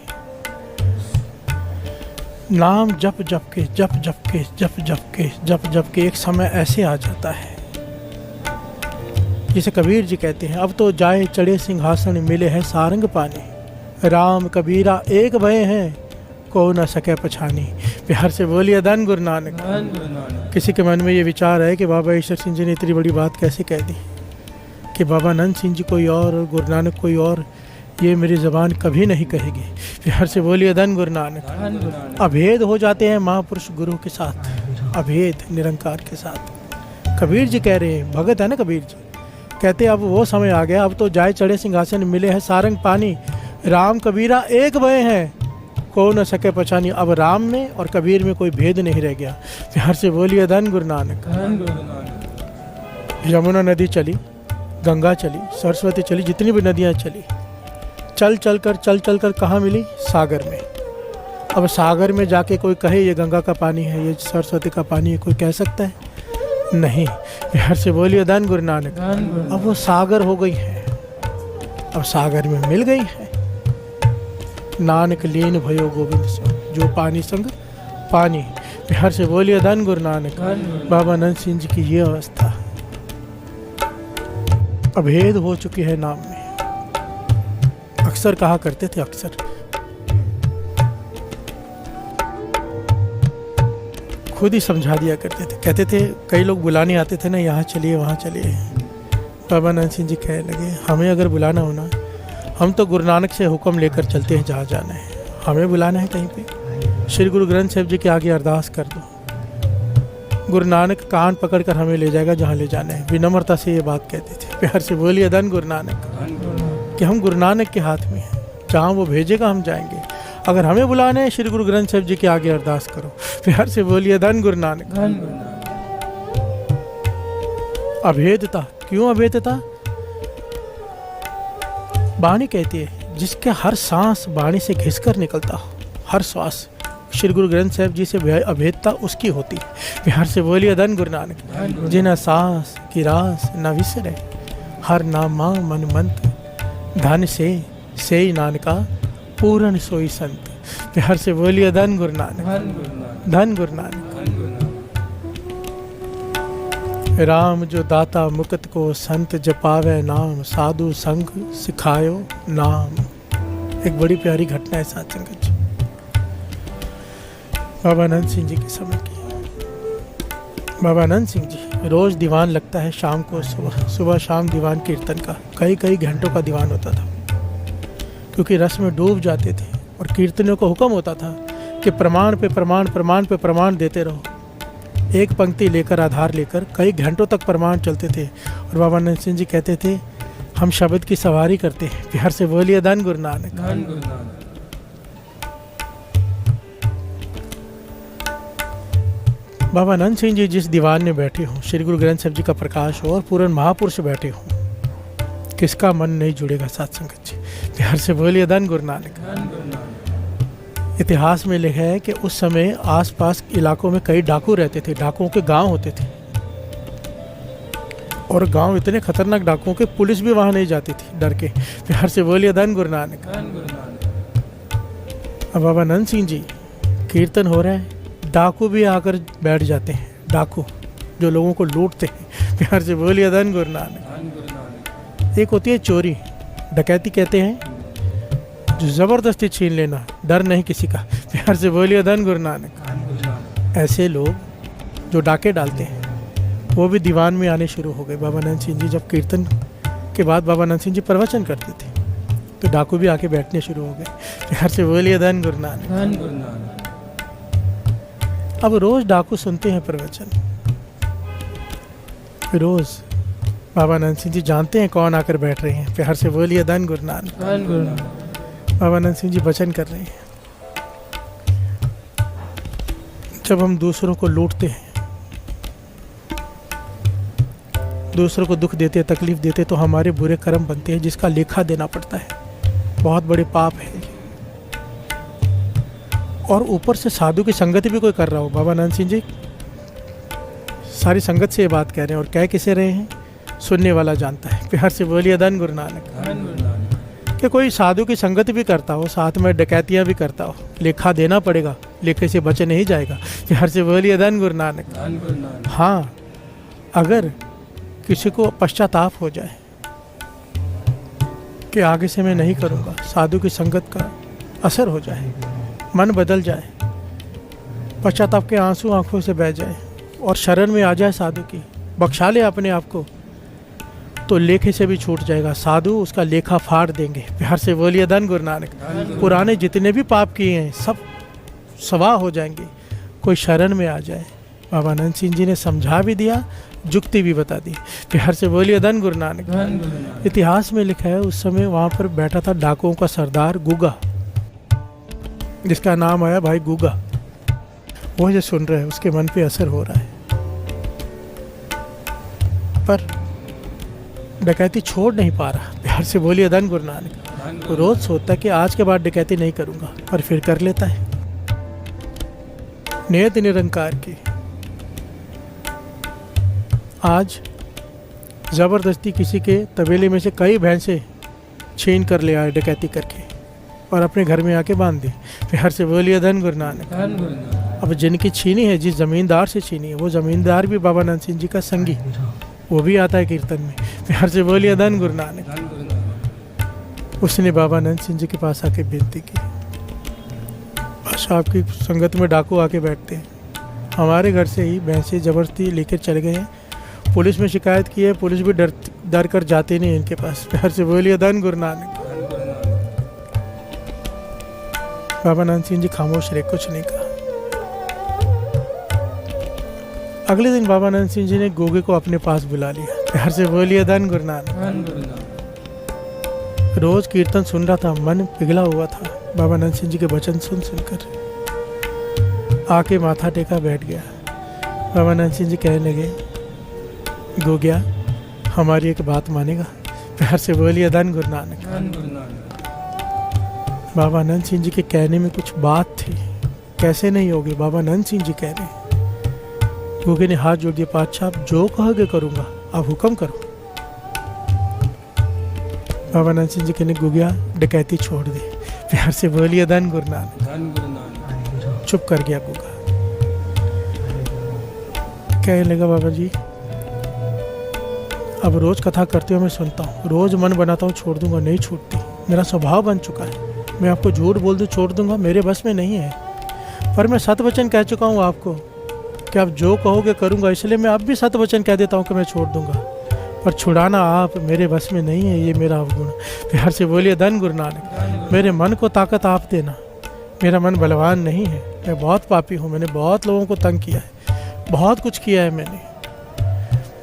नाम जप जप के, जप जप के, जप जप के, जप जप के एक समय ऐसे आ जाता है जिसे कबीर जी कहते हैं, अब तो जाए चढ़े सिंहासन, मिले है सारंग पानी, राम कबीरा एक भय हैं, को न सके पछानी। प्यार से बोलिए धन गुरु नानक। किसी के मन में ये विचार है कि बाबा ईश्वर सिंह जी ने इतनी बड़ी बात कैसे कह दी कि बाबा नंद सिंह जी कोई और गुरु नानक कोई और, ये मेरी ज़बान कभी नहीं कहेगी। प्यार से बोलिए धन गुरु नानक। अभेद हो जाते हैं महापुरुष गुरु के साथ, अभेद निरंकार के साथ। कबीर जी कह रहे हैं, भगत है ना कबीर जी, कहते अब वो समय आ गया, अब तो जाए चढ़े सिंहासन, मिले है सारंग पानी, राम कबीरा एक भय हैं, को न सके पहचानी। अब राम में और कबीर में कोई भेद नहीं रह गया। प्यार से बोलिए धन गुरु नानक। यमुना नदी चली, गंगा चली, सरस्वती चली, जितनी भी नदियाँ चली, चल चल कर कहाँ मिली? सागर में। अब सागर में जाके कोई कहे ये गंगा का पानी है, ये सरस्वती का पानी है, कोई कह सकता है? नहीं। प्यार से बोलिए धन गुरु नानक। अब वो सागर हो गई है, अब सागर में मिल गई है। नानक लीन भयो गोविंद से, जो पानी संग पानी। प्यार से बोलिए धन गुरु नानक। बाबा नंद सिंह जी की ये अवस्था, अभेद हो चुकी है नाम में। अक्सर कहा करते थे, अक्सर खुद ही समझा दिया करते थे। कहते थे, कई लोग बुलाने आते थे ना, यहाँ चलिए वहाँ चलिए। बाबा नंद सिंह जी कहने लगे, हमें अगर बुलाना होना, हम तो गुरु नानक से हुक्म लेकर चलते हैं जहाँ जाना है। हमें बुलाना है कहीं पे, श्री गुरु ग्रंथ साहिब जी के आगे अरदास कर दो, गुरु नानक कान पकड़कर हमें ले जाएगा जहाँ ले जाना है। विनम्रता से ये बात कहते थे। प्यार से बोलिए धन गुरु नानक, धन गुरु नानक। कि हम गुरु नानक के हाथ में हैं, जहाँ वो भेजेगा हम जाएंगे। अगर हमें बुलाना है श्री गुरु ग्रंथ साहिब जी के आगे अरदास करो। प्यार से बोलिए धन गुरु नानक। धन गुरु नानक। अभेदता, क्यों अभेदता? वाणी कहती है जिसके हर सांस वाणी से घिसकर निकलता हो, हर श्वास श्री गुरु ग्रंथ साहिब जी से अभेदता उसकी होती है। प्यार से बोलिए धन गुरु नानक। धन गुरु जिन सांस की रास न विसरे, हर नामा मन मंत्र, धन से नानका पूर्ण सोई संत। प्यार से बोलिए धन गुरु नानक। धन गुरु नानक। धन गुरु नानक। धन गुरु नानक। राम जो दाता मुक्त को, संत जपावे नाम, साधु संग सिखायो नाम। एक बड़ी प्यारी घटना है साथ संगत जी, बाबा आनंद सिंह जी के समय की। बाबा आनंद सिंह जी रोज दीवान लगता है शाम को, सुबह शाम दीवान कीर्तन का कई घंटों का दीवान होता था, क्योंकि रस में डूब जाते थे। और कीर्तनियों को हुक्म होता था कि प्रमाण पे प्रमाण, प्रमाण पे प्रमाण देते रहो। एक पंक्ति लेकर, आधार लेकर कई घंटों तक प्रमाण चलते थे। और बाबा आनंद सिंह जी कहते थे हम शब्द की सवारी करते हैं। प्यार से बोलिए धन गुरु नानक। धन गुरु नानक। बाबा आनंद सिंह जी जिस दीवान में बैठे हों, श्री गुरु ग्रंथ साहिब जी का प्रकाश हो और पूर्ण महापुरुष बैठे हों, किसका मन नहीं जुड़ेगा साथ संगत जी। प्यार से बोलिए धन गुरु नानक। धन गुरु नानक। इतिहास में लिखा है कि उस समय आसपास इलाकों में कई डाकू रहते थे, डाकुओं के गांव होते थे। और गांव इतने खतरनाक डाकुओं के, पुलिस भी वहां नहीं जाती थी डर के। प्यार से बोलिए धन गुरु नानक। धन गुरु नानक। अब बाबा आनंद सिंह जी कीर्तन हो रहा है, डाकू भी आकर बैठ जाते हैं, डाकू जो लोगों को लूटते हैं। प्यार से बोलिए धन गुरु नानक। धन गुरु नानक। एक होती है चोरी, डकैती कहते हैं, जो ज़बरदस्ती छीन लेना, डर नहीं किसी का। प्यार से बोलिए धन गुरु नानक। धन गुरु नानक। ऐसे लोग जो डाके डालते हैं वो भी दीवान में आने शुरू हो गए। बाबा आनंद सिंह जी जब कीर्तन के बाद बाबा आनंद सिंह जी प्रवचन करते थे तो डाकू भी आके बैठने शुरू हो गए। प्यार से बोलिए धन गुरु नानक। धन गुरु नानक। अब रोज डाकू सुनते हैं प्रवचन, रोज बाबा आनंद सिंह जी जानते हैं कौन आकर बैठ रहे हैं। प्यार से बोलिए धन गुरु नानक। धन गुरु नानक। बाबा आनंद सिंह जी वचन कर रहे हैं, जब हम दूसरों को लूटते हैं, दूसरों को दुख देते, तकलीफ देते, तो हमारे बुरे कर्म बनते हैं जिसका लेखा देना पड़ता है। बहुत बड़े पाप है। और ऊपर से साधु की संगत भी कोई कर रहा हो। बाबा आनंद सिंह जी सारी संगत से ये बात कह रहे हैं, और कह किसे रहे हैं, सुनने वाला जानता है। प्यार से बोलिए धन गुरु नानक। धन गुरु नानक। कि कोई साधु की संगत भी करता हो, साथ में डकैतियाँ भी करता हो, लेखा देना पड़ेगा, लेखे से बच नहीं जाएगा। प्यार से बोलिए धन गुरु नानक। धन गुरु नानक। हाँ, अगर किसी को पश्चाताप हो जाए कि आगे से मैं नहीं करूँगा, साधु की संगत का असर हो जाए, मन बदल जाए, पश्चाताप के आंसू आंखों से बह जाए और शरण में आ जाए साधु की, बख्शा ले अपने आप को, तो लेखे से भी छूट जाएगा। साधु उसका लेखा फाड़ देंगे। प्यार से बोलिए धन गुरु नानक। पुराने जितने भी पाप किए हैं सब सवाह हो जाएंगे, कोई शरण में आ जाए। बाबा आनंद सिंह जी ने समझा भी दिया, जुक्ति भी बता दी। प्यार से बोलिए धन गुरु नानक। धन गुरु नानक। इतिहास में लिखा है उस समय वहाँ पर बैठा था डाकुओं का सरदार गुगा, जिसका नाम आया भाई गुगा। वो जो सुन रहे हैं उसके मन पे असर हो रहा है, पर डकैती छोड़ नहीं पा रहा। प्यार से बोलिए धन गुरु नानक। तो रोज सोचता कि आज के बाद डकैती नहीं करूँगा, पर फिर कर लेता है। नियत निरंकार की आज ज़बरदस्ती किसी के तबेले में से कई भैंसे छीन कर ले आए डकैती करके और अपने घर में आके बांध दी। प्यार से बोलिए धन गुरु नानक। धन गुरु नानक। अब जिनकी छीनी है, जिस ज़मींदार से छीनी है, वो ज़मींदार भी बाबा आनंद सिंह जी का संगी, वो भी आता है कीर्तन में। प्यार से बोलिए धन गुरु नानक। धन गुरु नानक। उसने बाबा आनंद सिंह जी के पास आके विनती की, बस आपकी संगत में डाकू आके बैठते हैं, हमारे घर से ही भैंसे ज़बरदस्ती लेकर चले गए हैं, पुलिस में शिकायत की है, पुलिस भी डर कर जाते नहीं इनके पास। प्यार से बोलिए धन गुरु नानक। धन गुरु नानक। बाबा आनंद सिंह जी खामोश रहे, कुछ नहीं कहा। अगले दिन बाबा नंद सिंह जी ने गोगे को अपने पास बुला लिया। प्यार से बोलिए धन गुरु नानक। धन गुरु नानक। रोज कीर्तन सुन रहा था, मन पिघला हुआ था बाबा नंद सिंह जी के वचन सुन सुनकर। आके माथा टेका बैठ गया। बाबा नंद सिंह जी कहने लगे, गोगिया हमारी एक बात मानेगा? प्यार से बोलिए धन गुरु नानक। धन गुरु नानक। बाबा नंद सिंह जी के कहने में कुछ बात थी, कैसे नहीं होगी, बाबा नंद सिंह जी कह रहे। गोगे ने हाथ जोड़ दिया, पातशाह आप जो कहोगे करूँगा, आप हुक्म करो। बाबा नंद सिंह जी कहने, गोगिया डकैती छोड़ दे। प्यार से बोलिए धन गुरु नानक। धन गुरु नानक। चुप कर गया गोगा। कहने लगा, बाबा जी अब रोज कथा करते हो मैं सुनता हूँ, रोज मन बनाता हूँ छोड़ दूंगा, नहीं छूटती, मेरा स्वभाव बन चुका है। मैं आपको झूठ बोल दूँ छोड़ दूंगा, मेरे बस में नहीं है। पर मैं सत वचन कह चुका हूँ आपको कि आप जो कहोगे करूँगा, इसलिए मैं अब भी सत वचन कह देता हूँ कि मैं छोड़ दूंगा। पर छुड़ाना आप मेरे बस में नहीं है, ये मेरा अवगुण। प्यार से बोलिए धन गुरु नानक। मेरे मन को ताकत आप देना, मेरा मन बलवान नहीं है, मैं बहुत पापी हूँ, मैंने बहुत लोगों को तंग किया है, बहुत कुछ किया है मैंने।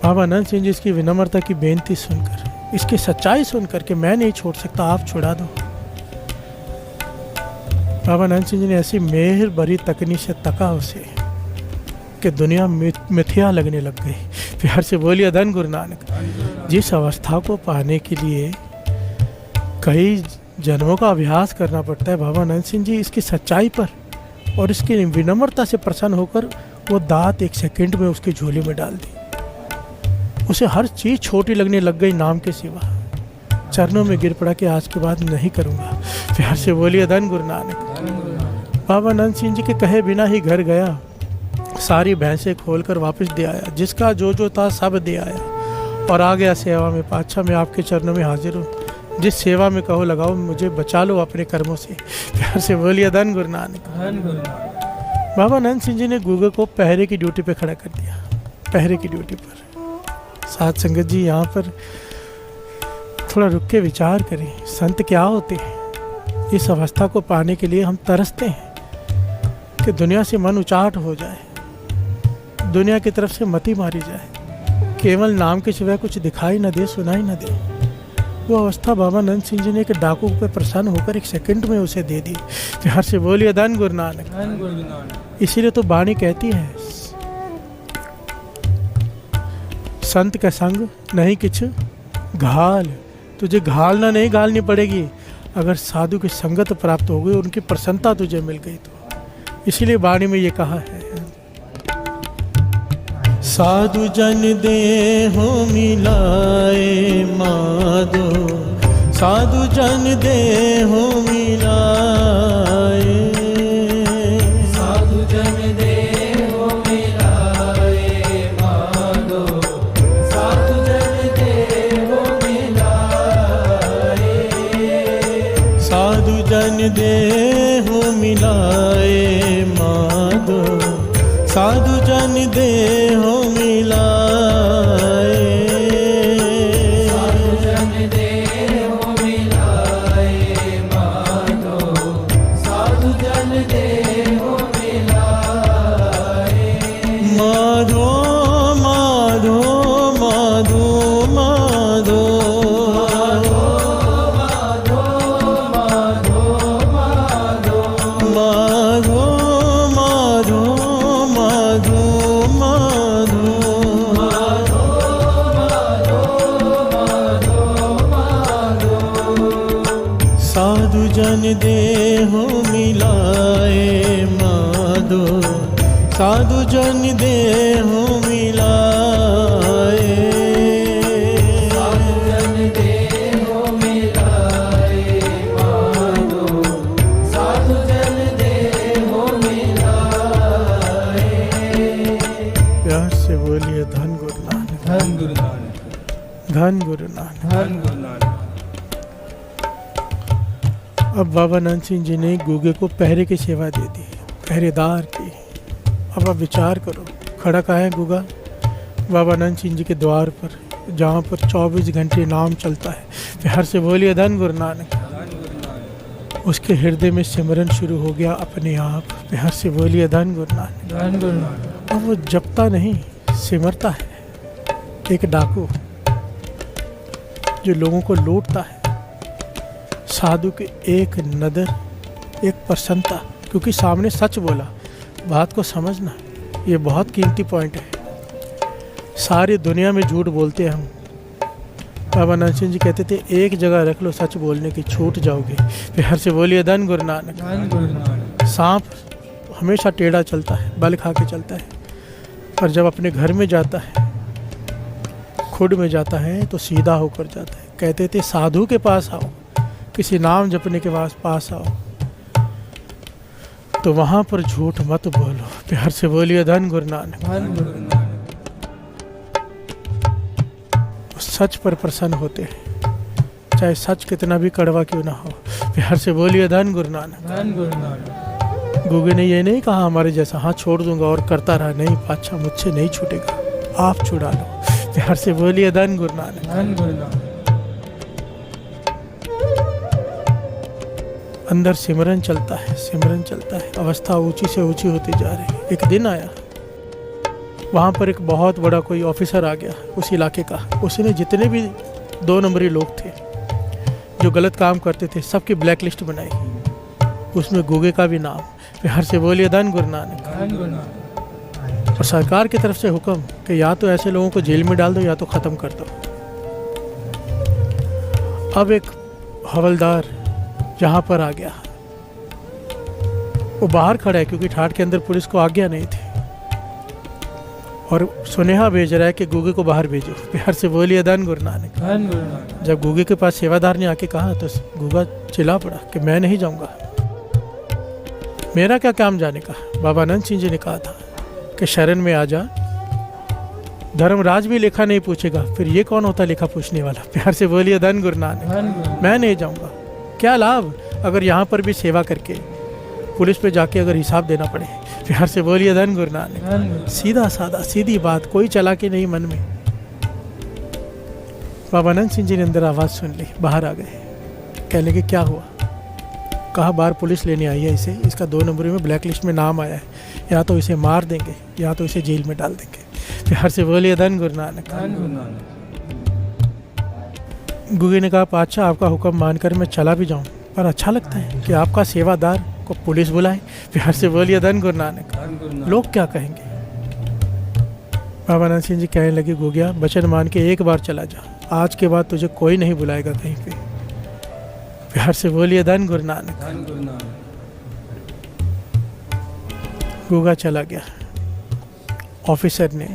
बाबा नंद सिंह जी इसकी विनम्रता की बेनती सुनकर, इसकी सच्चाई सुनकर कि मैं नहीं छोड़ सकता, आप छुड़ा दो। बाबा नंद सिंह जी ने ऐसी मेहर भरी तकनी से तका उसे कि दुनिया मिथ्या लगने लग गई। प्यार से बोलिए धन गुरु नानक। जिस अवस्था को पाने के लिए कई जन्मों का अभ्यास करना पड़ता है, बाबा नंद सिंह जी इसकी सच्चाई पर और इसकी विनम्रता से प्रसन्न होकर वो दात एक सेकंड में उसकी झोली में डाल दी। उसे हर चीज़ छोटी लगने लग गई नाम के सिवा। चरणों में गिर पड़ा कि आज के बाद नहीं करूँगा। प्यार से बोलिए धन गुरु नानक। बाबा नंद सिंह जी के कहे बिना ही घर गया, सारी भैंसें खोलकर वापस दे आया, जिसका जो जो था सब दे आया और आ गया सेवा में। पातशाह मैं आपके चरणों में हाजिर हूँ, जिस सेवा में कहो लगाओ, मुझे बचा लो अपने कर्मों से। प्यार से बोलिए धन गुरु नानक। धन गुरु नानक। बाबा नंद सिंह जी ने गूगे को पहरे की ड्यूटी पे खड़ा कर दिया। पहरे की ड्यूटी पर साथ संगत जी यहाँ पर थोड़ा रुक के विचार करें, संत क्या होते हैं। इस अवस्था को पाने के लिए हम तरसते हैं कि दुनिया से मन उचाट हो जाए, दुनिया की तरफ से मति मारी जाए, केवल नाम के सिवाय कुछ दिखाई न दे, सुनाई न दे। वो अवस्था बाबा नंद सिंह जी ने एक डाकू पे प्रसन्न होकर एक सेकंड में उसे दे दी। प्यार से बोलिए धन गुरु नानक। धन गुरु नानक। इसीलिए तो वाणी कहती है, संत का संग नहीं किछ घाल, तुझे घालना नहीं घालनी पड़ेगी अगर साधु की संगत प्राप्त हो गई, उनकी प्रसन्नता तुझे मिल गई तो। इसीलिए वाणी में ये कहा है, साधु जन देहो मिलाए माधो, साधु जन देहो मिलाए, साधु जन देहो मिलाए माधो, साधु जन देहो मिलाए, साधु जन देहो मिलाए माधो, साधु जन देहो मिलाए, साधु जन देहो मिलाए माधो, साधु जन देहो मिलाए, माधो माधो माधो माधो, माधो माधो माधो माधो माधो माधो माधो, साधु जन देहो मिलाए माधो, साधु जन देहो मिलाए, साधु जन देहो मिलाए माधो, साधु जन देहो मिलाए। प्यार से बोलिए धन गुरु नानक। धन गुरु नानक। धन गुरु नानक। धन गुरु नानक। अब बाबा नंद सिंह जी ने गूगे को पहरे की सेवा दे दी, पहरेदार की। अब आप विचार करो, खड़ा कहाँ है गूगा? बाबा नंद सिंह जी के द्वार पर, जहाँ पर 24 घंटे नाम चलता है। प्यार से बोलिए धन गुरु नानक। धन गुरु नानक। उसके हृदय में सिमरन शुरू हो गया अपने आप। प्यार से बोलिए धन गुरु नानक। धन गुरु नानक। अब वो जपता नहीं, सिमरता है एक डाकू जो लोगों को लूटता है। साधु की एक नज़र, एक प्रसन्नता, क्योंकि सामने सच बोला। बात को समझना, ये बहुत कीमती पॉइंट है। सारी दुनिया में झूठ बोलते हैं हम। बाबा नानक सिंह जी कहते थे एक जगह रख लो सच बोलने की, छूट जाओगे। फिर हर से बोलिए धन गुरु नानक। धन गुरु नानक। सांप हमेशा टेढ़ा चलता है, बल खा के चलता है, पर जब अपने घर में जाता है, खुद में जाता है तो सीधा होकर जाता है। कहते थे साधु के पास आओ, किसी नाम जपने के पास आओ, तो वहाँ पर झूठ मत बोलो। प्यार से बोलिए धन गुरु नानक। धन गुरु नानक। सच पर प्रसन्न होते हैं, चाहे सच कितना भी कड़वा क्यों ना हो। प्यार से बोलिए धन गुरु नानक। धन गुरु नानक। गुगे ने ये नहीं कहा हमारे जैसा हाँ छोड़ दूंगा और करता रहा। नहीं पातशाह, मुझसे नहीं छूटेगा, आप छुड़ा लो। प्यार से बोलिए धन गुरु नानक। धन गुरु नानक। अंदर सिमरन चलता है, सिमरन चलता है, अवस्था ऊंची से ऊंची होती जा रही है। एक दिन आया, वहाँ पर एक बहुत बड़ा कोई ऑफिसर आ गया उस इलाके का। उसने जितने भी 2 नंबरी लोग थे जो गलत काम करते थे, सबकी ब्लैक लिस्ट बनाई, उसमें गुगे का भी नाम। प्यार से बोलिए धन गुरु नानक। धन गुरु नानक। और सरकार की तरफ से हुक्म कि या तो ऐसे लोगों को जेल में डाल दो या तो ख़त्म कर दो। अब एक हवलदार जहाँ पर आ गया, वो बाहर खड़ा है क्योंकि ठाठ के अंदर पुलिस को आज्ञा नहीं थी, और सुनेहा भेज रहा है कि गुगे को बाहर भेजो। प्यार से बोलिए धन गुरु नानक। धन गुरु नानक। जब गुगे के पास सेवादार ने आके कहा तो गुगा चिल्ला पड़ा कि मैं नहीं जाऊंगा, मेरा क्या काम जाने का। बाबा नंद सिंह जी ने कहा था कि शरण में आ जा, धर्मराज भी लेखा नहीं पूछेगा, फिर ये कौन होता लेखा पूछने वाला। प्यार से बोलिए धन गुरु नानक। धन गुरु। मैं नहीं जाऊंगा, क्या लाभ अगर यहाँ पर भी सेवा करके पुलिस पे जाके अगर हिसाब देना पड़े। प्यार से बोलिए धन गुरु नानक। धन गुरु। सीधा साधा सीधी बात, कोई चालाकी नहीं मन में। बाबा नंद सिंह जी ने अंदर आवाज़ सुन ली, बाहर आ गए। कहने के क्या हुआ, कहा बाहर पुलिस लेने आई है इसे, इसका 2 नंबरी में ब्लैक लिस्ट में नाम आया है, या तो इसे मार देंगे या तो इसे जेल में डाल देंगे। प्यार से बोलिए धन गुरु नानक। धन गुरु नानक। गुगे ने कहा पातशाह आपका हुक्म मानकर मैं चला भी जाऊं, पर अच्छा लगता है कि आपका सेवादार को पुलिस बुलाए। प्यार से बोलिए धन गुरु नानक। धन गुरु नानक। लोग क्या कहेंगे। बाबा नानक सिंह जी कहने लगे गोगिया वचन मान के एक बार चला जा, आज के बाद तुझे कोई नहीं बुलाएगा कहीं पे। प्यार से बोलिए धन गुरु नानक। धन गुरु नानक। गुगा चला गया। ऑफिसर ने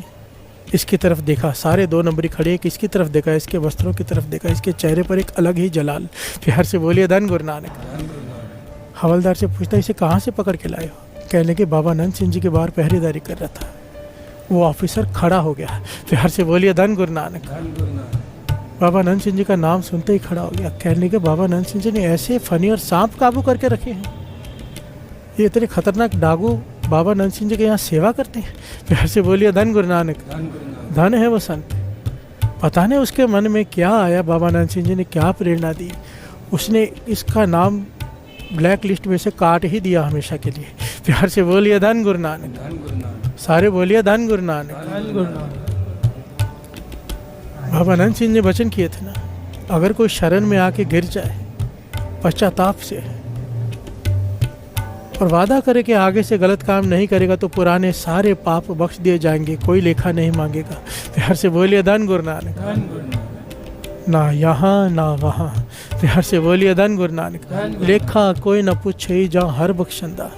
इसकी तरफ देखा, सारे 2 नंबरी खड़े, एक इसकी तरफ देखा, इसके वस्त्रों की तरफ देखा, इसके चेहरे पर एक अलग ही जलाल। प्यार से बोलिए धन गुरु नानक। धन गुरु नानक। हवलदार से पूछता इसे कहाँ से पकड़ के लाए हो। कहने के बाबा नंद सिंह जी के बाहर पहरेदारी कर रहा था। वो ऑफिसर खड़ा हो गया। प्यार से बोलिए धन गुरु नानक। धन गुरु नानक। बाबा नंद सिंह जी का नाम सुनते ही खड़ा हो गया। कहने के बाबा नंद सिंह जी ने ऐसे फनी और सांप काबू करके रखे हैं, ये इतने खतरनाक डाकू बाबा नंद सिंह जी के यहाँ सेवा करते हैं। प्यार से बोलिए धन गुरु नानक। धन गुरु नानक। धन है वो संत। पता नहीं उसके मन में क्या आया, बाबा नंद सिंह जी ने क्या प्रेरणा दी, उसने इसका नाम ब्लैक लिस्ट में से काट ही दिया हमेशा के लिए। प्यार से बोलिए धन गुरु नानक। धन गुरु नानक। सारे बोलिए धन गुरु नानक। धन गुरु नानक। बाबा नंद सिंह ने वचन किए थे ना, अगर कोई शरण में आके गिर जाए पश्चाताप से और वादा करे कि आगे से गलत काम नहीं करेगा तो पुराने सारे पाप बख्श दिए जाएंगे, कोई लेखा नहीं मांगेगा। प्यार से बोलिए धन गुरु नानक। धन गुरु नानक। ना यहाँ ना वहाँ। प्यार से बोलिए धन गुरु नानक। लेखा कोई न पूछे जहाँ हर बख्शंदा,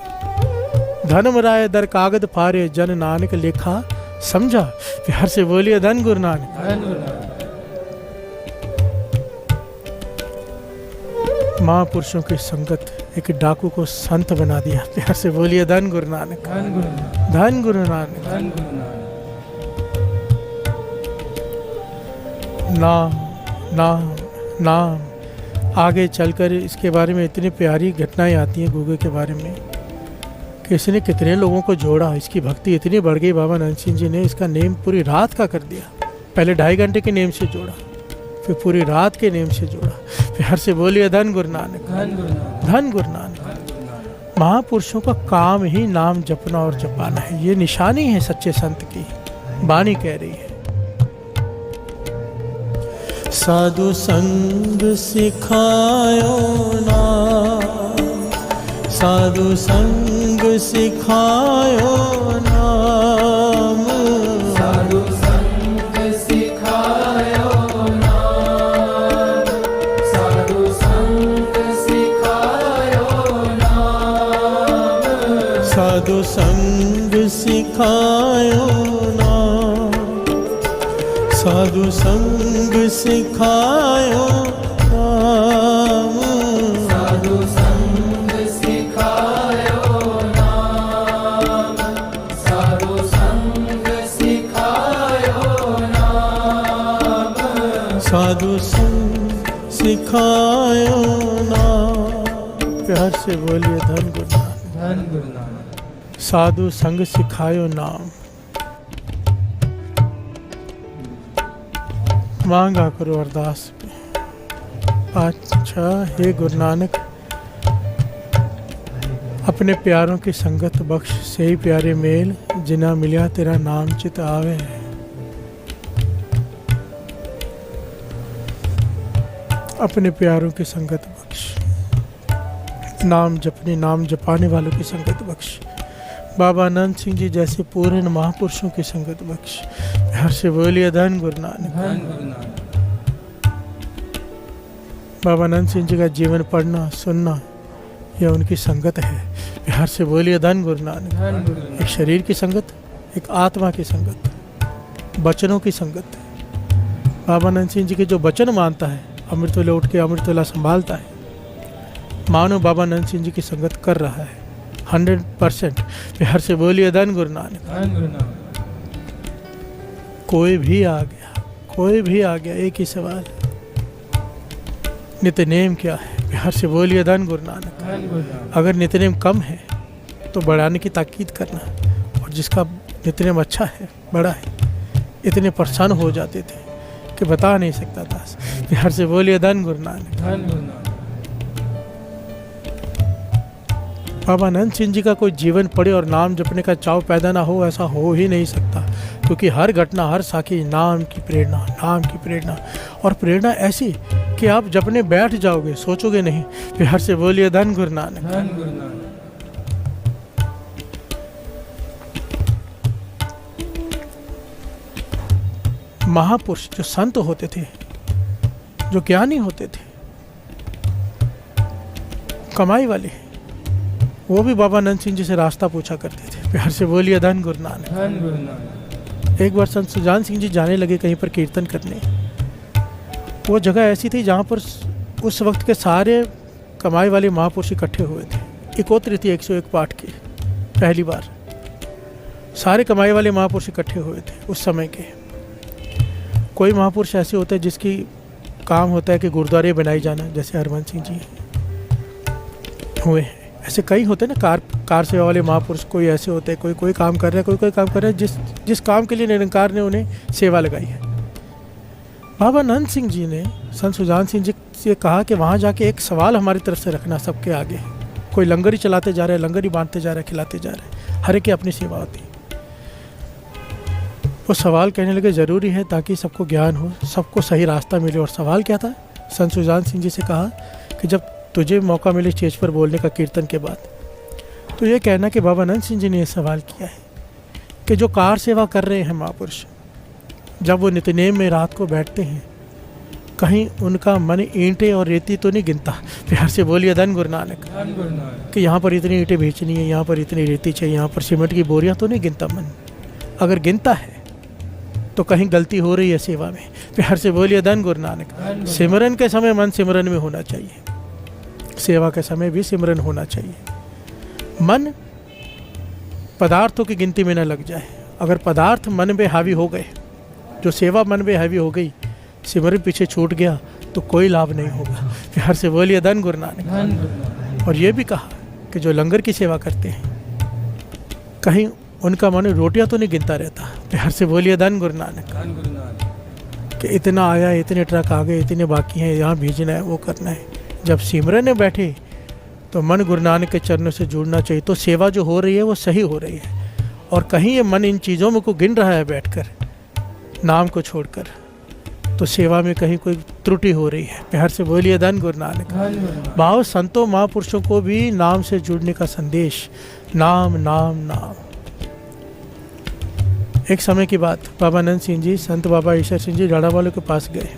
धर्म राय दर कागद फारे जन नानक लेखा समझा। प्यार से बोलिए धन गुरु नानक। धन गुरु नानक। महापुरुषों की संगत एक डाकू को संत बना दिया। प्यार से बोलिए धन गुरु नानक। धन गुरु नानक। धन गुरु नानक। धन गुरु नानक। नाम नाम नाम। आगे चलकर इसके बारे में इतनी प्यारी घटनाएं आती हैं गुगे के बारे में कि इसने कितने लोगों को जोड़ा, इसकी भक्ति इतनी बढ़ गई। बाबा नंद सिंह जी ने इसका नेम पूरी रात का कर दिया। पहले 2.5 घंटे के नेम से जोड़ा, फिर पूरी रात के नेम से जोड़ा। प्यार से बोलिए धन गुरु नानक। धन गुरु नानक। धन गुरु नानक। धन गुरु नानक। महापुरुषों का काम ही नाम जपना और जपाना है, ये निशानी है सच्चे संत की। बानी कह रही है, साधु संग सिखायो नाम, साधु संग सिखायो नाम, साधु संग सिखायो नाम, साधु संग सिखायो नाम, साधु संग सिखायो नाम, साधु संग सिखायो नाम, साधु संग सिखायो नाम, साधु संग सिखायो नाम, साधु संग सिखायो नाम। प्यार से बोलिए धन गुरु नानक। धन गुरु नानक। साधु संग सिखायो नाम। मांगा करो अरदास में, अच्छा हे गुरु नानक, अपने प्यारों की संगत बख्श, सही प्यारे मेल जिना मिलिया तेरा नाम चित आवे। अपने प्यारों की संगत बख्श, नाम जपने नाम जपाने वालों की संगत बख्श, बाबा आनंद सिंह जी जैसे पूर्ण महापुरुषों की संगत बख्श। हर से बोलिए धन गुरु नानक। धन गुरु नानक। बाबा आनंद सिंह जी का जीवन पढ़ना सुनना यह उनकी संगत है। बिहार से बोलिए धन गुरु नानक। धन गुरु नानक। एक शरीर की संगत, एक आत्मा की संगत, वचनों की संगत। बाबा आनंद सिंह जी के जो वचन मानता है, अमृतवेला उठ के अमृतवेला संभालता है, मानो बाबा आनंद सिंह जी की संगत कर रहा है 100%। बिहार से बोलिए धन गुरु नानक। धन गुरु नानक। कोई भी आ गया, कोई भी आ गया, एक ही सवाल, नित्यनेम क्या है? बिहार से बोलिए धन गुरु नानक। धन गुरु नानक। अगर नित्यनेम कम है तो बढ़ाने की ताकीद करना, और जिसका नित्यनेम अच्छा है, बड़ा है, इतने परेशान हो जाते थे कि बता नहीं सकता था। बिहार से बोलिए धन गुरु नानक। धन गुरु नानक। बाबा आनंद सिंह जी का कोई जीवन पढ़े और नाम जपने का चाव पैदा ना हो, ऐसा हो ही नहीं सकता, क्योंकि हर घटना, हर साखी नाम की प्रेरणा, नाम की प्रेरणा, और प्रेरणा ऐसी कि आप जपने बैठ जाओगे, सोचोगे नहीं। बिहार से बोलिए धन गुरु नानक। धन गुरु नानक। महापुरुष जो संत होते थे, जो ज्ञानी होते थे, कमाई वाले, वो भी बाबा आनंद सिंह जी से रास्ता पूछा करते थे। बिहार से बोलिए धन गुरु नानक। धन गुरु नानक। एक बार संत सुजान सिंह जी जाने लगे कहीं पर कीर्तन करने। वो जगह ऐसी थी जहाँ पर उस वक्त के सारे कमाई वाले महापुरुष इकट्ठे हुए थे। इकोत्री थी 101 पाठ की, पहली बार सारे कमाई वाले महापुरुष इकट्ठे हुए थे उस समय के। कोई महापुरुष ऐसे होते हैं जिसकी काम होता है कि गुरुद्वारे बनाई जाना, जैसे हरवंश सिंह जी हुए हैं। ऐसे कई होते हैं ना, कार सेवा वाले महापुरुष, कोई ऐसे होते हैं, कोई काम कर रहा है, कोई काम कर रहा है, जिस काम के लिए निरंकार ने उन्हें सेवा लगाई है। बाबा आनंद सिंह जी ने संत सुजान सिंह जी से कहा कि वहाँ जाके एक सवाल हमारी तरफ से रखना सबके आगे। कोई लंगर ही चलाते जा रहे हैं, लंगर ही बांटते जा रहे हैं, खिलाते जा रहे हैं, हर एक की अपनी सेवा होती है। वो सवाल कहने लगे ज़रूरी है ताकि सबको ज्ञान हो, सबको सही रास्ता मिले। और सवाल क्या था? संत सुजान सिंह जी से कहा कि जब तुझे मौका मिले स्टेज पर बोलने का कीर्तन के बाद, तो ये कहना कि बाबा आनंद सिंह जी ने यह सवाल किया है कि जो कार सेवा कर रहे हैं महापुरुष, जब वो नित्यनेम में रात को बैठते हैं, कहीं उनका मन ईंटें और रेती तो नहीं गिनता? प्यार से बोलिए धन गुरु नानक। धन गुरु नानक। कि यहाँ पर इतनी ईंटें बेचनी है, यहाँ पर इतनी रेती चाहिए, यहाँ पर सीमेंट की बोरियाँ तो नहीं गिनता मन? अगर गिनता है तो कहीं गलती हो रही है सेवा में। प्यार से बोलिए धन गुरु नानक। सिमरन के समय मन सिमरन में होना चाहिए, सेवा के समय भी सिमरन होना चाहिए। मन पदार्थों की गिनती में न लग जाए। अगर पदार्थ मन में हावी हो गए, जो सेवा मन में हावी हो गई, सिमरन पीछे छूट गया, तो कोई लाभ नहीं होगा। प्यार से बोलिए धन गुरु नानक। धन गुरु नानक। और ये भी कहा कि जो लंगर की सेवा करते हैं, कहीं उनका मन रोटियां तो नहीं गिनता रहता। प्यार से बोलिए धन गुरु नानक। धन गुरु नानक। कि इतना आया, इतने ट्रक आ गए, इतने बाकी हैं, यहाँ भेजना है, वो करना है। जब सिमरन में बैठे तो मन गुरु नानक के चरणों से जुड़ना चाहिए, तो सेवा जो हो रही है वो सही हो रही है। और कहीं ये मन इन चीज़ों में को गिन रहा है बैठकर, नाम को छोड़कर, तो सेवा में कहीं कोई त्रुटि हो रही है। प्यार से बोलिए धन गुरु नानक। भाव संतों महापुरुषों को भी नाम से जुड़ने का संदेश, नाम नाम नाम। एक समय की बात, बाबा नंद सिंह जी संत बाबा ईश्वर सिंह जी राड़ा वालों के पास गए।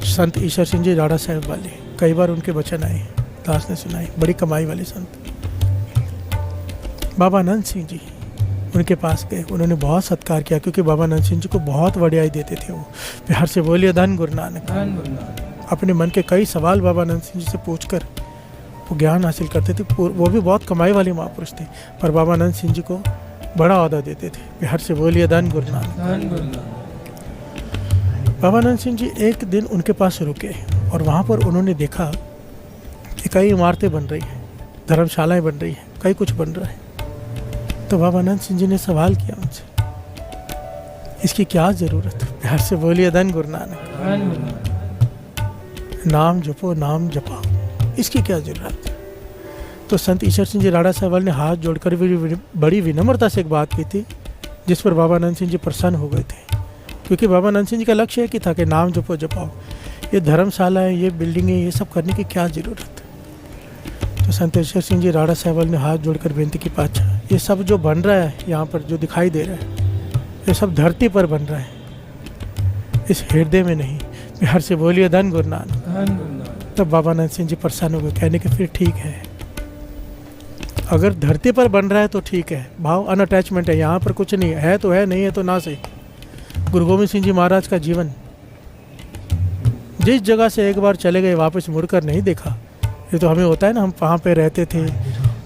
संत ईश्वर सिंह जी राड़ा साहब वाले, कई बार उनके वचन आए, दास ने सुनाई, बड़ी कमाई वाले संत। बाबा नंद सिंह जी उनके पास गए, उन्होंने बहुत सत्कार किया, क्योंकि बाबा नंद सिंह जी को बहुत वडियाई देते थे वो। प्यार से बोलिए धन गुरु नानक। अपने मन के कई सवाल बाबा नंद सिंह जी से पूछकर वो ज्ञान हासिल करते थे। वो भी बहुत कमाई वाले महापुरुष थे, पर बाबा नंद सिंह जी को बड़ा अहदा देते थे। प्यार से बोलिए धन गुरु नानक। बाबा नंद सिंह जी एक दिन उनके पास रुके और वहाँ पर उन्होंने देखा कि कई इमारतें बन रही हैं, धर्मशालाएं बन रही हैं, कई कुछ बन रहा है। तो बाबा नंद सिंह जी ने सवाल किया उनसे, इसकी क्या ज़रूरत है? प्यार से बोलिए धन गुरु नानक। नाम जपो, नाम जपाओ, इसकी क्या ज़रूरत है? तो संत ईश्वर सिंह जी राड़ा साहब ने हाथ जोड़कर भी बड़ी विनम्रता से एक बात की थी, जिस पर बाबा नंद सिंह जी प्रसन्न हो गए थे। क्योंकि बाबा नंद सिंह जी का लक्ष्य एक ही था कि नाम जपो जपाओ। ये धर्मशाला है, ये बिल्डिंगें, ये सब करने की क्या ज़रूरत है? तो संत ईश्वर सिंह जी राड़ा साहब ने हाथ जोड़कर बेनती की, पाचा ये सब जो बन रहा है यहाँ पर, जो दिखाई दे रहा है, ये सब धरती पर बन रहा है, इस हृदय में नहीं। प्यार से बोलिए धन गुरु नानक। तब बाबा नंद सिंह जी प्रसन्न हो गए, कहने के फिर ठीक है, अगर धरती पर बन रहा है तो ठीक है, भाव अनअटैचमेंट है, यहाँ पर कुछ नहीं है तो है, नहीं है तो ना सही। गुरु गोविंद सिंह जी महाराज का जीवन, जिस जगह से एक बार चले गए वापस मुड़कर नहीं देखा। ये तो हमें होता है ना, हम वहाँ पे रहते थे,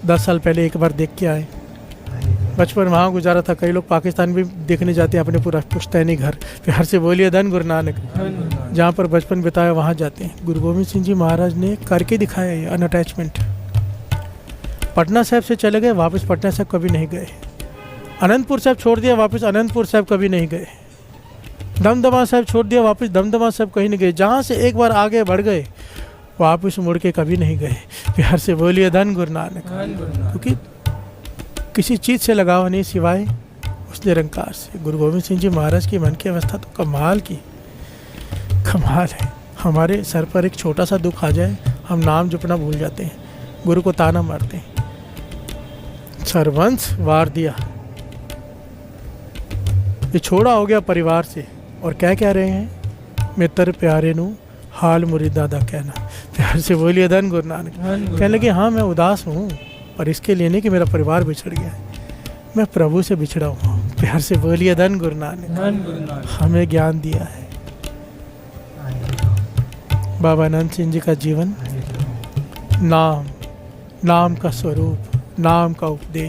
10 साल पहले एक बार देख के आए, बचपन वहाँ गुजारा था। कई लोग पाकिस्तान भी देखने जाते हैं अपने पूरा पुश्तैनी घर। प्यार से बोलिए धन गुरु नानक। जहाँ पर बचपन बिताया वहाँ जाते हैं। गुरु गोविंद सिंह जी महाराज ने करके दिखाया ये अनअटैचमेंट। पटना साहिब से चले गए, वापस पटना साहिब कभी नहीं गए। अनंतपुर साहिब छोड़ दिया, वापस अनंतपुर साहिब कभी नहीं गए। दमदमा साहिब छोड़ दिया, वापस दमदमा साहिब कहीं नहीं गए। जहाँ से एक बार आगे बढ़ गए वापस मुड़ के कभी नहीं गए। प्यार से बोलिए धन गुरु नानक। क्योंकि किसी चीज़ से लगाव नहीं सिवाय उस निरंकार से। गुरु गोविंद सिंह जी महाराज की मन की अवस्था तो कमाल की, कमाल है। हमारे सर पर एक छोटा सा दुख आ जाए, हम नाम जपना भूल जाते हैं, गुरु को ताना मारते हैं, सर्वंश वार दिया, ये छोड़ा हो गया परिवार से। और क्या कह रहे हैं, मित्र प्यारे नू हाल मुरी दादा कहना। प्यार से बोलिए धन गुरु नानक। कहने लगे हाँ मैं उदास हूँ, पर इसके लिए नहीं कि मेरा परिवार बिछड़ गया है, मैं प्रभु से बिछड़ा हूँ। प्यार से बोलिए धन गुरु नानक। हमें ज्ञान दिया है बाबा नंद सिंह जी का जीवन, नाम, नाम का स्वरूप, नाम का उपदेश।